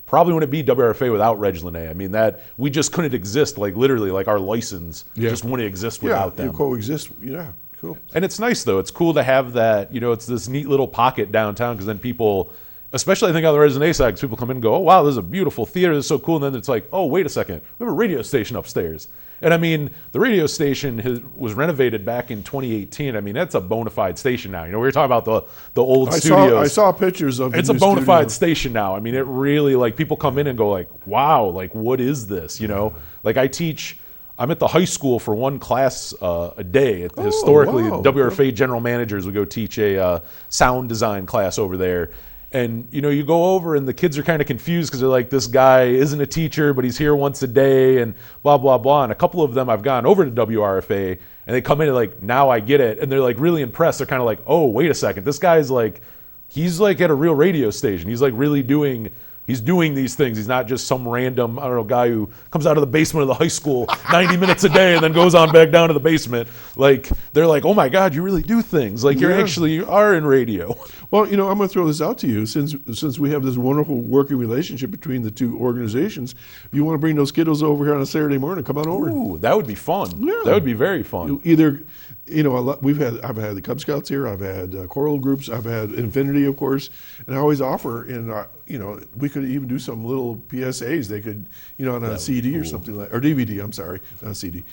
probably wouldn't be WRFA without Reg Linné. that we just couldn't exist. Literally, our license just wouldn't exist without them.
You coexist. Yeah, cool.
And it's nice, though. It's cool to have that, it's this neat little pocket downtown, because then people, especially I think on the Reginald side, because people come in and go, oh, wow, this is a beautiful theater. This is so cool. And then it's like, oh, wait a second. We have a radio station upstairs. And the radio station was renovated back in 2018. That's a bona fide station now. We were talking about the old studios.
I saw pictures of
It's a bona fide station now. It really, people come in and go wow, what is this? I teach, I'm at the high school for one class a day. Historically,
wow.
WRFA general managers would go teach a sound design class over there. And, you go over and the kids are kind of confused because they're like, this guy isn't a teacher, but he's here once a day and blah, blah, blah. And a couple of them I've gone over to WRFA and they come in and now I get it. And they're really impressed. They're kind of like, oh, wait a second. This guy's he's at a real radio station. He's really doing these things. He's not just some random, guy who comes out of the basement of the high school 90 minutes a day and then goes on back down to the basement. They're like, oh my God, you really do things. You are in radio.
Well, I'm going to throw this out to you. Since we have this wonderful working relationship between the two organizations, if you want to bring those kiddos over here on a Saturday morning, come on over.
Ooh, that would be fun.
Yeah.
That would be very fun.
I've had the Cub Scouts here, I've had choral groups, I've had Infinity, of course, and I always offer, we could even do some little PSAs. They could, on a CD or something or DVD. I'm sorry, not a CD.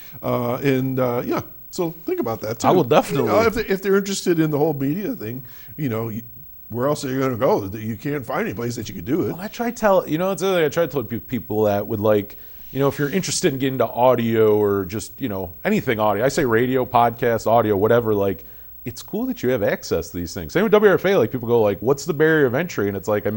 So think about that too.
I will definitely.
If they're interested in the whole media thing, where else are you going to go? You can't find any place that you could do it.
Well, I try to tell, it's the other thing I try to tell people that would like, if you're interested in getting into audio or just, anything audio, I say radio, podcast, audio, whatever, like, it's cool that you have access to these things. Same with WRFA, like people go like, what's the barrier of entry? And it's like,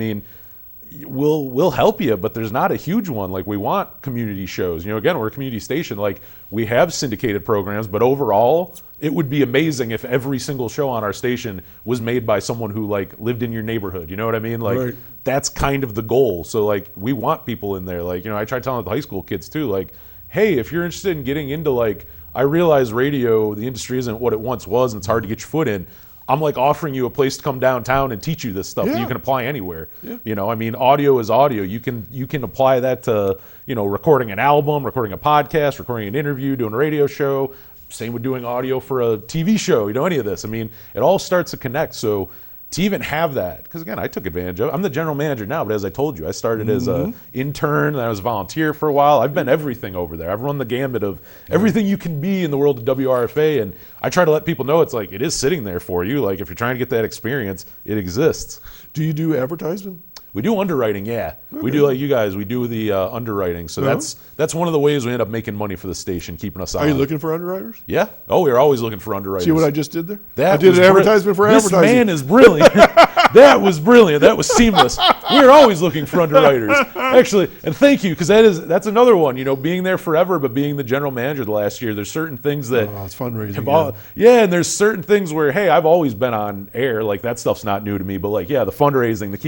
we'll help you, but there's not a huge one. Like we want community shows. Again, we're a community station. Like we have syndicated programs, but overall, it would be amazing if every single show on our station was made by someone who like lived in your neighborhood. You know what I mean? Like
right.
That's kind of the goal. So like we want people in there. Like, I try telling the high school kids too, like, hey, if you're interested in getting into like, I realize radio, the industry isn't what it once was and it's hard to get your foot in. I'm like offering you a place to come downtown and teach you this stuff that you can apply anywhere. Yeah. Audio is audio. You can apply that to, recording an album, recording a podcast, recording an interview, doing a radio show. Same with doing audio for a TV show, any of this. It all starts to connect. So to even have that, because again, I took advantage of it. I'm the general manager now, but as I told you, I started as an intern, and I was a volunteer for a while. I've been everything over there. I've run the gambit of everything you can be in the world of WRFA, and I try to let people know it's like it is sitting there for you. Like if you're trying to get that experience, it exists.
Do you do advertisement?
We do underwriting, yeah. Okay. We do like you guys. We do the underwriting. So that's one of the ways we end up making money for the station, keeping us on.
Are you looking for underwriters?
Yeah. Oh, we're always looking for underwriters.
See what I just did there? I did an advertisement for advertising.
This man is brilliant. That was brilliant. That was seamless. We're always looking for underwriters. Actually, and thank you, because that's another one. Being there forever, but being the general manager the last year, there's certain things that
it's fundraising.
And there's certain things where, hey, I've always been on air. Like that stuff's not new to me. But like, the fundraising, the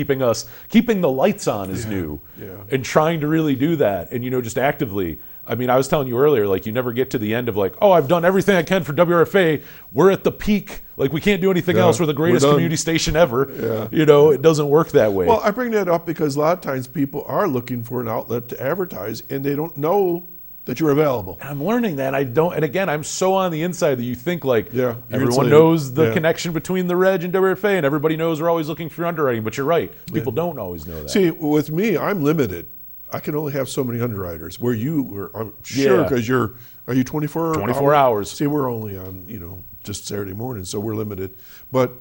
keeping the lights on is new. Yeah. And trying to really do that, and just actively. I was telling you earlier, like you never get to the end of like, oh, I've done everything I can for WRFA. We're at the peak. Like we can't do anything else. We're the greatest community station ever. Yeah. It doesn't work that way.
Well, I bring that up because a lot of times people are looking for an outlet to advertise, and they don't know that you're available.
I'm learning that. And again, I'm so on the inside that you think like everyone
insulated.
Knows the connection between the Reg and WRFA, and everybody knows we're always looking for underwriting. But you're right. People don't always know that.
See, with me, I'm limited. I can only have so many underwriters. Where you were, I'm sure, because are you 24
hours?
See, we're only on, just Saturday morning, so we're limited. But,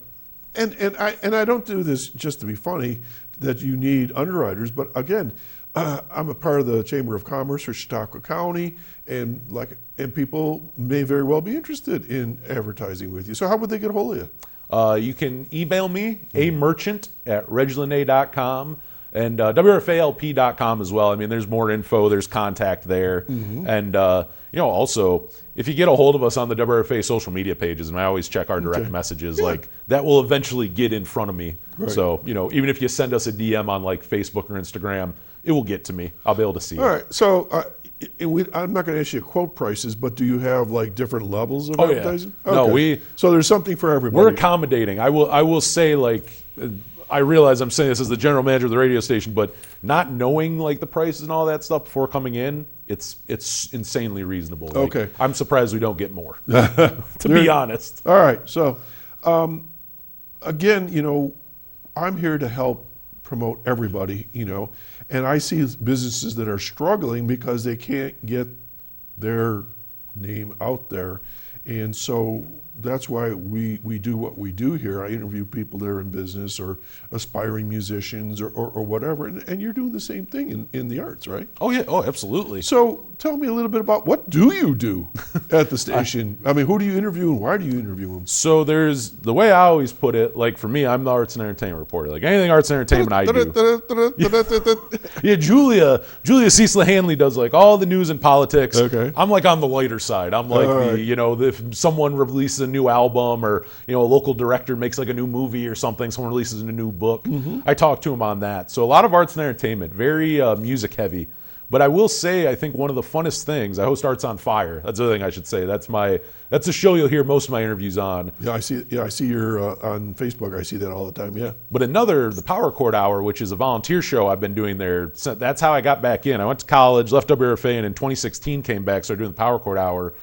and I don't do this just to be funny that you need underwriters, but again, I'm a part of the Chamber of Commerce for Chautauqua County, and people may very well be interested in advertising with you. So how would they get a hold of you?
You can email me, amerchant@regilene.com. And WRFALP.com as well. There's more info. There's contact there. And, also, if you get a hold of us on the WRFA social media pages, and I always check our direct messages, like that will eventually get in front of me. Right. So, even if you send us a DM on like Facebook or Instagram, it will get to me. I'll be able to see it.
All right. So I'm not going to ask you quote prices, but do you have like different levels of advertising?
Yeah. Okay. No,
so there's something for everybody.
We're accommodating. I will say like... I realize I'm saying this as the general manager of the radio station, but not knowing like the prices and all that stuff before coming in, it's insanely reasonable. Like,
okay.
I'm surprised we don't get more, to be honest.
All right. So, again, I'm here to help promote everybody, and I see businesses that are struggling because they can't get their name out there. And so that's why we do what we do here. I interview people that are in business or aspiring musicians or whatever. And you're doing the same thing in the arts, right?
Oh, yeah. Oh, absolutely.
So tell me a little bit about what do you do at the station? Who do you interview and why do you interview them?
So there's, the way I always put it, like for me, I'm the arts and entertainment reporter. Like anything arts and entertainment I do. Yeah, Julia Cecil Hanley does like all the news and politics.
Okay.
I'm like on the lighter side. I'm like, if someone releases a new album or, a local director makes like a new movie or something, someone releases a new book, I talk to them on that. So a lot of arts and entertainment, very music heavy. But I will say, I think one of the funnest things, I host Arts on Fire. That's the other thing I should say. That's a show you'll hear most of my interviews on.
Yeah, I see you're on Facebook. I see that all the time, yeah.
But the Power Chord Hour, which is a volunteer show I've been doing there. So that's how I got back in. I went to college, left WRFA, and in 2016 came back, started doing the Power Chord Hour.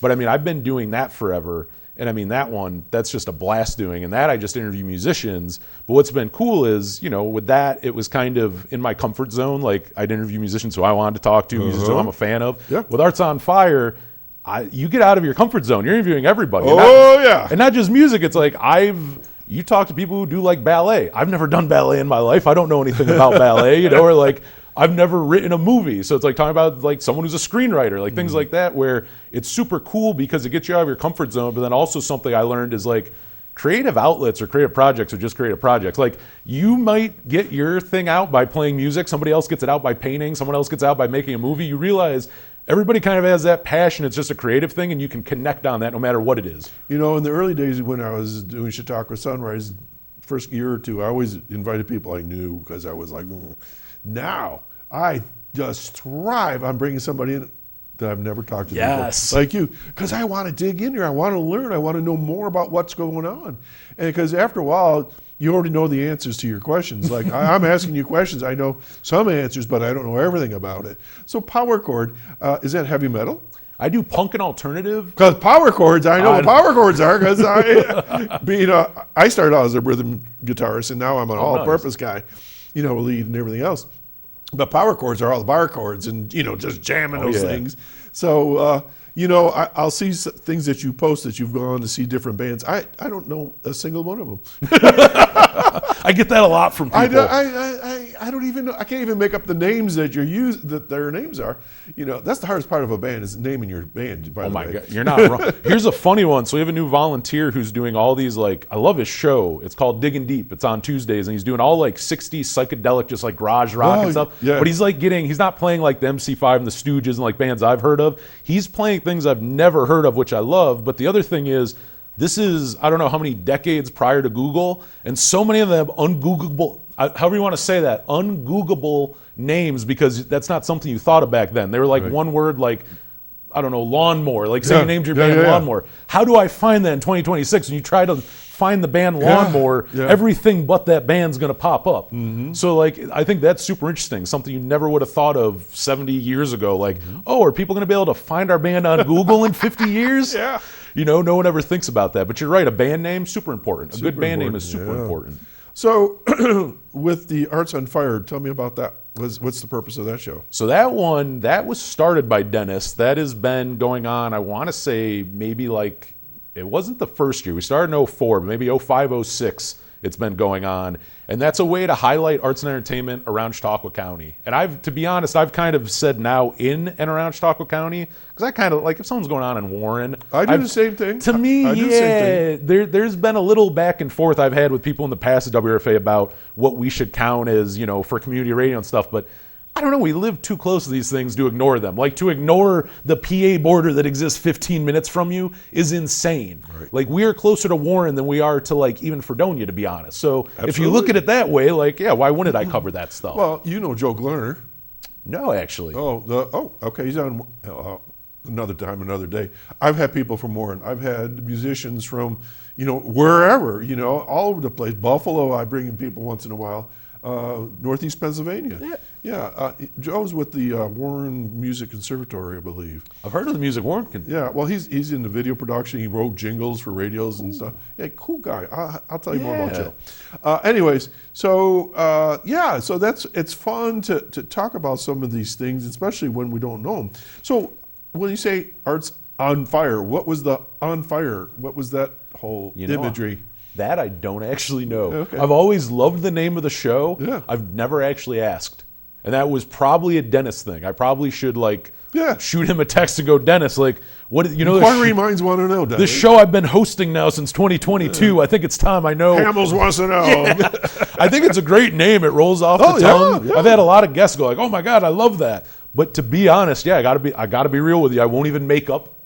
But I've been doing that forever. And that one, that's just a blast doing. And that I just interview musicians. But what's been cool is, with that, it was kind of in my comfort zone. Like I'd interview musicians who I wanted to talk to, musicians who I'm a fan of.
Yeah.
With Arts on Fire, you get out of your comfort zone. You're interviewing everybody.
And not just music.
It's like I've You talk to people who do like ballet. I've never done ballet in my life. I don't know anything about ballet, or like I've never written a movie. So it's like talking about like someone who's a screenwriter, like things like that, where it's super cool because it gets you out of your comfort zone. But then also something I learned is like creative outlets or creative projects are just creative projects. Like you might get your thing out by playing music. Somebody else gets it out by painting. Someone else gets it out by making a movie. You realize everybody kind of has that passion. It's just a creative thing, and you can connect on that no matter what it is.
You know, in the early days when I was doing Chautauqua Sunrise, first year or two, I always invited people I knew because I was like, now I just thrive on bringing somebody in that I've never talked to before, like you, because I want to dig in here. I want to learn. I want to know more about what's going on. And because after a while, you already know the answers to your questions. Like I'm asking you questions. I know some answers, but I don't know everything about it. So power chord, is that heavy metal?
I do punk and alternative.
Because power chords, I know what power chords are. Because I started out as a rhythm guitarist, and now I'm an all-purpose guy, lead and everything else. But power chords are all the bar chords, and just jamming those things. So I'll see things that you post that you've gone to see different bands. I don't know a single one of them.
I get that a lot from people.
I don't even know. I can't even make up the names that that their names are. That's the hardest part of a band is naming your band. By the way.
God, you're not wrong. Here's a funny one. So we have a new volunteer who's doing all these I love his show. It's called Digging Deep. It's on Tuesdays, and he's doing all 60s psychedelic, just like garage rock and stuff.
Yeah.
But he's he's not playing like the MC5 and the Stooges and bands I've heard of. He's playing things I've never heard of, which I love. But the other thing is, this is, I don't know how many decades prior to Google, and so many of them ungoogleable, however you want to say that, ungoogleable names, because that's not something you thought of back then. They were one word, I don't know, lawnmower, say you named your band Lawnmower. How do I find that in 2026? And you try to find the band Lawnmower, everything but that band's going to pop up. Mm-hmm. So I think that's super interesting, something you never would have thought of 70 years ago. Are people going to be able to find our band on Google in 50 years?
Yeah.
No one ever thinks about that. But you're right, a band name, super important. A good band name is super important.
So with the Arts on Fire, tell me about that. What's the purpose of that show?
So that one, that was started by Dennis. That has been going on, I want to say maybe it wasn't the first year. We started in 04, but maybe 05, 06 it's been going on. And that's a way to highlight arts and entertainment around Chautauqua County. And to be honest, I've kind of said now in and around Chautauqua County, because I kind of if something's going on in Warren.
I do the same thing.
To me, there's been a little back and forth I've had with people in the past at WRFA about what we should count as, for community radio and stuff. But I don't know, we live too close to these things to ignore them. To ignore the PA border that exists 15 minutes from you is insane. Right. We are closer to Warren than we are to even Fredonia, to be honest. So If you look at it that way, why wouldn't I cover that stuff?
Well, Joe Glerner.
No, actually.
Okay. He's on another time, another day. I've had people from Warren. I've had musicians from, wherever, all over the place. Buffalo, I bring in people once in a while. Northeast Pennsylvania. Joe's with the Warren Music Conservatory, I believe.
I've heard of the Music Warren.
Well, he's in the video production. He wrote jingles for radios and stuff. Yeah, cool guy. I'll tell you more about Joe. Anyways, so it's fun to talk about some of these things, especially when we don't know them. So when you say Arts on Fire, what was the on fire? What was that whole imagery?
That I don't actually know.
Okay.
I've always loved the name of the show.
Yeah.
I've never actually asked. And that was probably a Dennis thing. I probably should shoot him a text and go, Dennis, what
Inquiring minds want to know, Dennis.
This show I've been hosting now since 2022. I think it's time I know.
Hamels wants to know.
I think it's a great name. It rolls off the tongue. Yeah. I've had a lot of guests go oh my God, I love that. But to be honest, I gotta be real with you. I won't even make up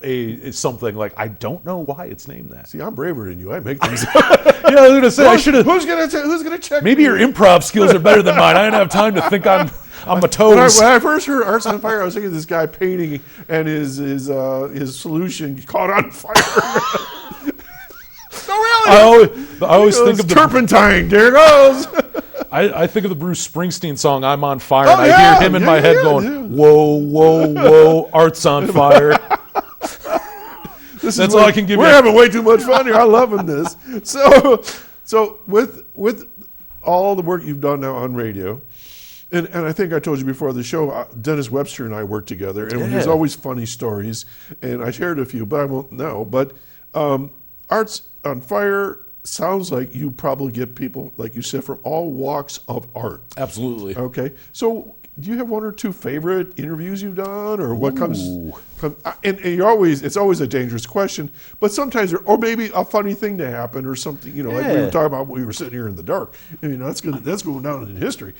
something I don't know why it's named that.
See, I'm braver than you. I make things.
I was gonna say I should have.
Who's gonna check?
Maybe your improv skills are better than mine. I didn't have time to think on my toes.
When I first heard Arts on Fire, I was thinking of this guy painting and his solution caught on fire. No, really.
I always think of the
turpentine. There it goes.
I think of the Bruce Springsteen song "I'm on Fire," and I hear him in my head going, "Whoa, whoa, whoa, Art's on fire." That's all I can give you.
We're having way too much fun here. I'm loving this. So with all the work you've done now on radio, and I think I told you before the show, Dennis Webster and I worked together, and there's always funny stories, and I shared a few, but I won't know. But Arts on Fire, sounds like you probably get people, like you said, from all walks of art.
Absolutely.
Okay, so do you have one or two favorite interviews you've done, or what comes? And it's always a dangerous question, but sometimes, or maybe a funny thing to happen, or something. Like we were talking about when we were sitting here in the dark. That's going down in history.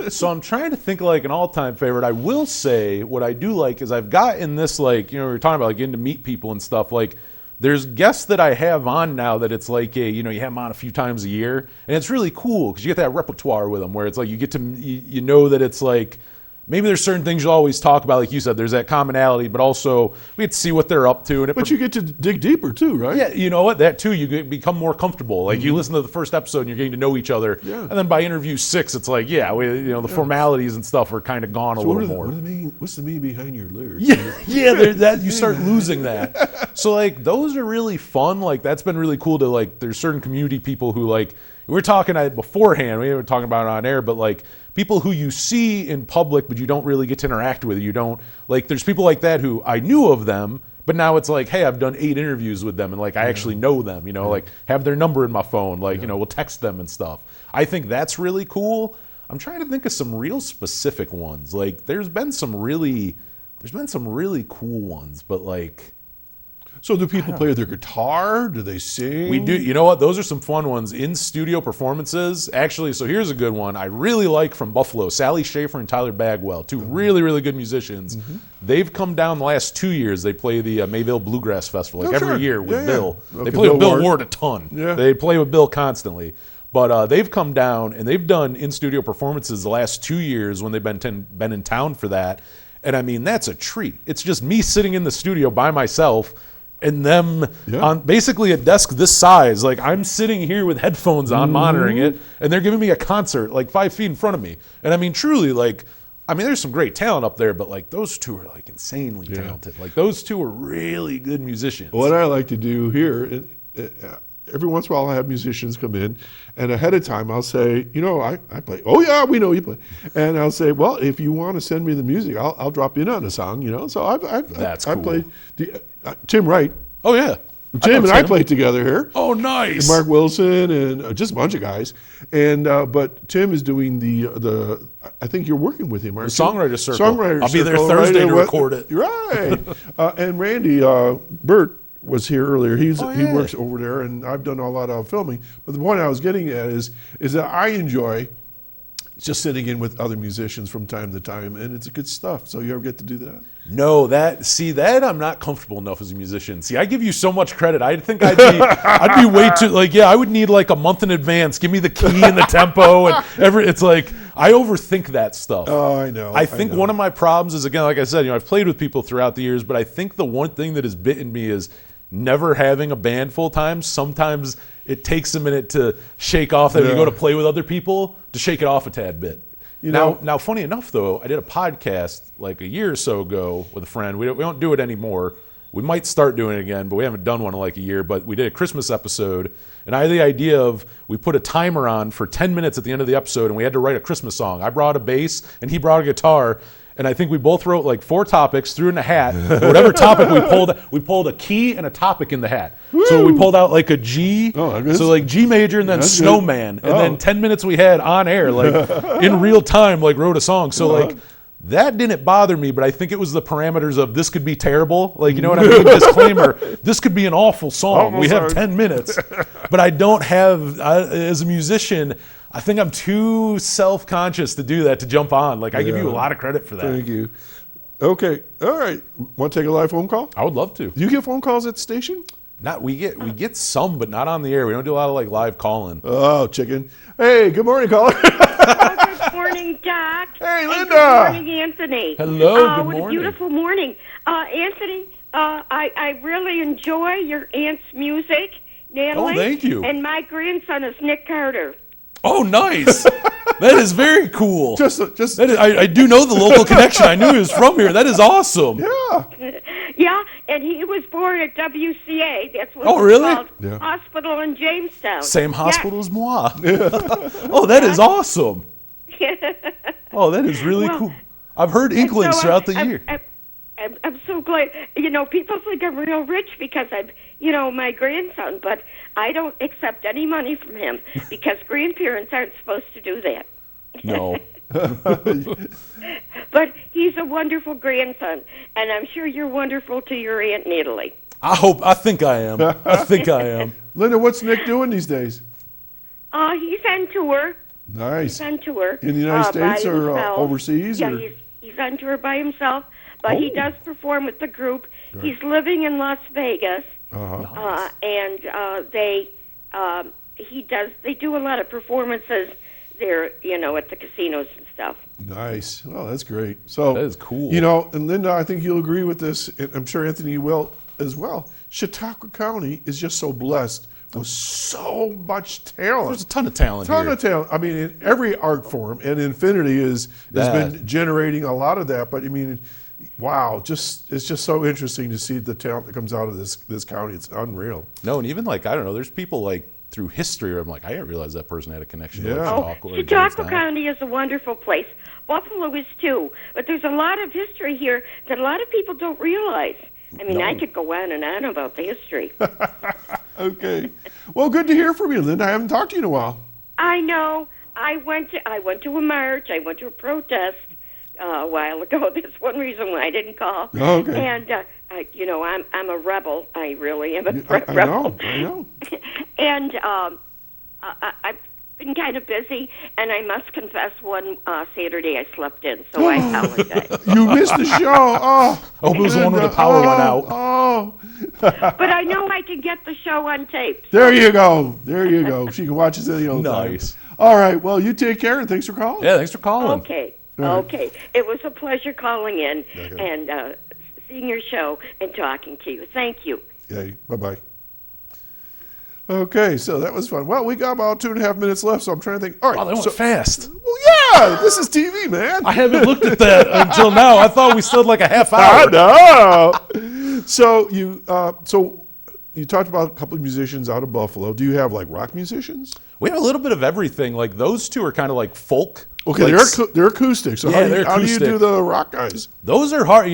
So I'm trying to think like an all-time favorite. I will say what I do like is I've gotten this like we were talking about like getting to meet people and stuff like. There's guests that I have on now that it's like you have them on a few times a year, and it's really cool because you get that repertoire with them where it's like you get to you know that it's like maybe there's certain things you'll always talk about, like you said, there's that commonality, but also we get to see what they're up to. And
but you get to dig deeper too, right?
Yeah, you know what? That too, you become more comfortable. Like you listen to the first episode and you're getting to know each other. Yeah. And then by interview 6, it's like, the formalities and stuff are kind of gone a little more.
What's the meaning behind your lyrics?
Yeah, you start losing that. So like those are really fun. Like that's been really cool to like, there's certain community people who like, we were talking beforehand, we were talking about it on air, but like people who you see in public, but you don't really get to interact with. You don't, like, there's people like that who I knew of them, but now it's like, hey, I've done 8 interviews with them and like I actually know them, like have their number in my phone, like, we'll text them and stuff. I think that's really cool. I'm trying to think of some real specific ones. Like there's been some really cool ones, but like,
so do people play their guitar? Do they sing?
We do. You know what? Those are some fun ones. In studio performances. Actually, so here's a good one. I really like from Buffalo, Sally Schaefer and Tyler Bagwell, 2 really, really good musicians. They've come down the last 2 years. They play the Mayville Bluegrass Festival every year with Bill. Okay, they play with Bill Ward a ton. Yeah. They play with Bill constantly. But they've come down and they've done in-studio performances the last 2 years when they've been in town for that. And I mean, that's a treat. It's just me sitting in the studio by myself and them on basically a desk this size. Like I'm sitting here with headphones on monitoring it, and they're giving me a concert like 5 feet in front of me. And I mean, truly, like, there's some great talent up there, but like those two are like insanely talented. Like those two are really good musicians.
What I like to do here, every once in a while I have musicians come in, and ahead of time I'll say, I play. Oh yeah, we know you play. And I'll say, well, if you want to send me the music, I'll drop in on a song. So
That's cool.
I played Tim Wright.
Oh yeah,
Tim and I played together here.
Oh nice.
And Mark Wilson and just a bunch of guys. And but Tim is doing the I think you're working with him, aren't
you? Songwriter Circle. I'll be there Thursday to record it.
Right. And Randy Burt was here earlier. He works over there, and I've done a lot of filming. But the point I was getting at is that I enjoy just sitting in with other musicians from time to time, and it's good stuff. So you ever get to do that?
No, that I'm not comfortable enough as a musician. See, I give you so much credit. I think I'd be way too I would need like a month in advance. Give me the key and the tempo and it's like I overthink that stuff.
Oh, I know.
I think one of my problems is, again, like I said, I've played with people throughout the years, but I think the one thing that has bitten me is never having a band full time. Sometimes it takes a minute to shake off that when you go to play with other people, to shake it off a tad bit. Now, funny enough, though, I did a podcast like a year or so ago with a friend. We don't do it anymore. We might start doing it again, but we haven't done one in like a year. But we did a Christmas episode, and I had the idea of we put a timer on for 10 minutes at the end of the episode, and we had to write a Christmas song. I brought a bass, and he brought a guitar. And I think we both wrote like 4 topics, threw in a hat. Whatever topic we pulled a key and a topic in the hat. Woo! So we pulled out like a G, so like G major and then Snowman. And then 10 minutes we had on air, like in real time, like wrote a song. So like that didn't bother me, but I think it was the parameters of this could be terrible. Like, you know what I mean? Disclaimer, this could be an awful song. We have 10 minutes. But I don't have, as a musician, I think I'm too self-conscious to do that, to jump on. Like, I give you a lot of credit for that.
Thank you. Okay. All right. Want to take a live phone call?
I would love to.
Do you get phone calls at the station?
We get some, but not on the air. We don't do a lot of like live calling.
Oh, chicken. Hey, good morning, caller.
Good morning, Doc.
Hey, Linda.
And good morning, Anthony.
Hello, good morning.
What a beautiful morning. Anthony, I really enjoy your aunt's music, Natalie.
Oh, thank you.
And my grandson is Nick Carter.
Oh, nice. That is very cool.
I
do know the local connection. I knew he was from here. That is awesome.
Yeah.
Yeah, and he was born at WCA. That's what
it's really?
called. Yeah. Hospital in Jamestown.
Same hospital as moi. Oh, that is awesome. Oh, that is really cool. I've heard inklings throughout the year.
I'm so glad. People think I'm real rich because I'm, my grandson, but I don't accept any money from him because grandparents aren't supposed to do that.
No.
But he's a wonderful grandson, and I'm sure you're wonderful to your Aunt Natalie.
I think I am.
Linda, what's Nick doing these days?
He's on tour.
Nice.
He's on tour.
In the United States
by
or
himself.
overseas?
Yeah,
or?
he's on tour by himself, but he does perform with the group.
Right.
He's living in Las Vegas,
Nice.
and they do a lot of performances there, at the casinos and stuff.
Nice. Oh, that's great. So
That is cool.
And Linda, I think you'll agree with this, and I'm sure Anthony will as well. Chautauqua County is just so blessed with so much talent.
There's a ton of talent here.
Of talent. I mean, in every art form, and Infinity has been generating a lot of that. But I mean, wow, it's just so interesting to see the talent that comes out of this county. It's unreal.
No, and even I don't know, there's people through history where I'm I didn't realize that person had a connection to Chautauqua.
Chautauqua County is a wonderful place. Buffalo is too, but there's a lot of history here that a lot of people don't realize. I mean, I could go on and on about the history.
Okay. Well, good to hear from you, Linda. I haven't talked to you in a while.
I know. I went to a march. I went to a protest a while ago. That's one reason why I didn't call.
Oh, okay.
And I'm a rebel. I really am a rebel.
I know.
And I've been kind of busy, and I must confess, one Saturday I slept in, so I apologize.
You missed the show. Oh,
I hope it was the one where the power went out.
Oh.
But I know I can get the show on tape.
There you go. She can watch us any old
Nice.
time. All right. Well, you take care, and thanks for calling.
Yeah, thanks for calling.
Okay.
All right.
Okay. It was a pleasure calling in and seeing your show and talking to you. Thank you.
Okay. Bye-bye. Okay, so that was fun. Well, we got about 2.5 minutes left, so I'm trying to think. All right.
Wow, that went fast.
Well, yeah, this is TV, man.
I haven't looked at that until now. I thought we stood a half hour.
I know. So you talked about a couple of musicians out of Buffalo. Do you have rock musicians?
We have a little bit of everything. Those two are kind of folk.
Okay, they're acoustic. So how do you do the rock guys?
Those are hard.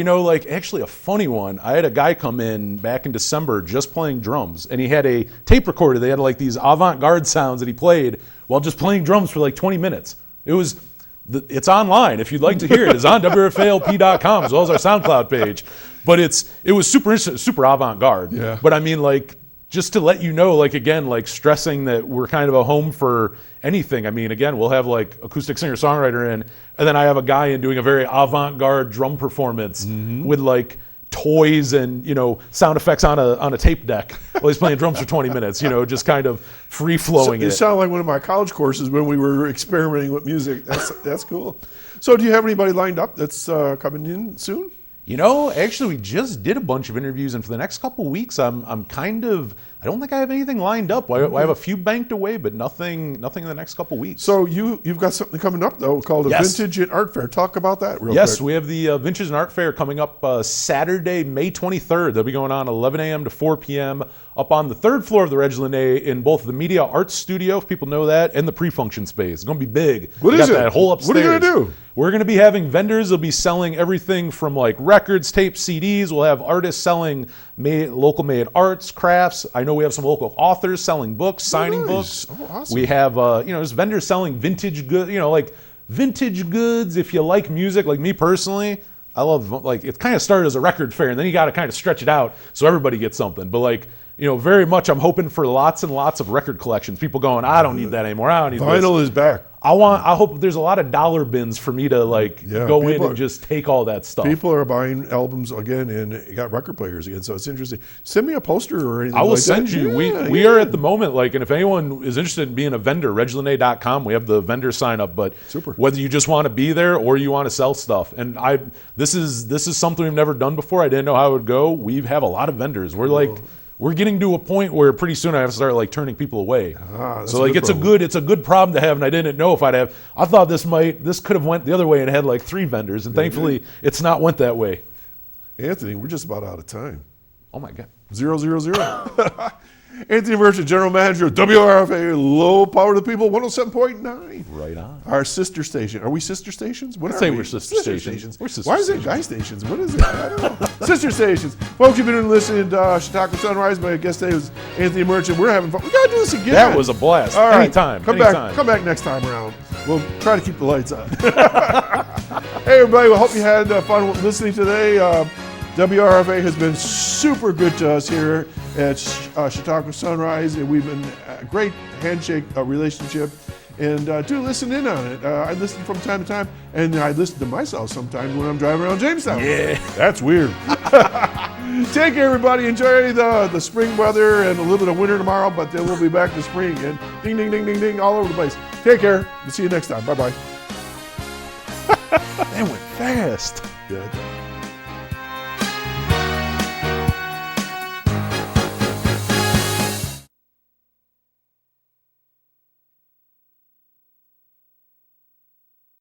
Actually a funny one. I had a guy come in back in December just playing drums, and he had a tape recorder. They had these avant-garde sounds that he played while just playing drums for 20 minutes. It's online. If you'd like to hear it, it's on WRFALP.com as well as our SoundCloud page. But it was super avant-garde.
Yeah.
But I mean, just to let you know, again, stressing that we're kind of a home for anything. I mean, again, we'll have acoustic singer-songwriter in, and then I have a guy in doing a very avant-garde drum performance with toys and sound effects on a tape deck while he's playing drums for 20 minutes. Just kind of free flowing.
You sound like one of my college courses when we were experimenting with music. That's cool. So, do you have anybody lined up that's coming in soon?
Actually, we just did a bunch of interviews, and for the next couple weeks, I don't think I have anything lined up. I have a few banked away, but nothing in the next couple weeks.
So you've got something coming up though called the Vintage and Art Fair. Talk about that real quick.
Yes, we have the Vintage and Art Fair coming up Saturday, May 23rd. They'll be going on 11 a.m. to 4 p.m. up on the third floor of the Reg Linné in both the Media Arts Studio, if people know that, and the pre-function space. It's going to be big.
What is it?
That whole upstairs.
What are you going to do?
We're going to be having vendors. They'll be selling everything from records, tapes, CDs. We'll have artists selling local made arts, crafts. I know we have some local authors selling books, signing books.
Oh, awesome.
We have there's vendors selling vintage goods. Vintage goods. If you like music, like me personally, I love it. Kind of started as a record fair, and then you got to kind of stretch it out so everybody gets something. But very much I'm hoping for lots and lots of record collections. People going, I don't need that anymore. I don't need
Vinyl
this.
is back.
I hope there's a lot of dollar bins for me to go in and just take all that stuff.
People are buying albums again and got record players again, so it's interesting. Send me a poster or anything.
I will
like
send
that.
you.
Yeah,
we are at the moment and if anyone is interested in being a vendor, reglinné.com. We have the vendor sign up. But
Super.
Whether you just want to be there or you want to sell stuff, and this is something we've never done before. I didn't know how it would go. We have a lot of vendors. We're getting to a point where pretty soon I have to start turning people away. So it's a good problem to have, and I didn't know if I'd have. I thought this could have went the other way and had 3 vendors, and thankfully it's not went that way.
Anthony, we're just about out of time.
Oh my God.
000. Anthony Merchant, General Manager of WRFA, Low Power to the People, 107.9.
Right on.
Our sister station. Are we sister stations? What
I'd
are
say
we?
we're sister stations. We're sister
Why is it
stations.
guy stations? What is it? I don't know. Sister stations. Folks, you've been listening to Chautauqua Sunrise. My guest today was Anthony Merchant. We're having fun. We got to do this again.
That was a blast.
All right.
Anytime.
Come
anytime.
back next time around. We'll try to keep the lights on. Hey, everybody. We hope you had fun listening today. WRFA has been super good to us here at Chautauqua Sunrise, and we've been a great handshake relationship. And do listen in on it. I listen from time to time, and I listen to myself sometimes when I'm driving around Jamestown.
Yeah.
That's weird. Take care, everybody. Enjoy the spring weather and a little bit of winter tomorrow, but then we'll be back to spring again. Ding, ding, ding, ding, ding, all over the place. Take care. We'll see you next time. Bye-bye.
That went fast.
Yeah.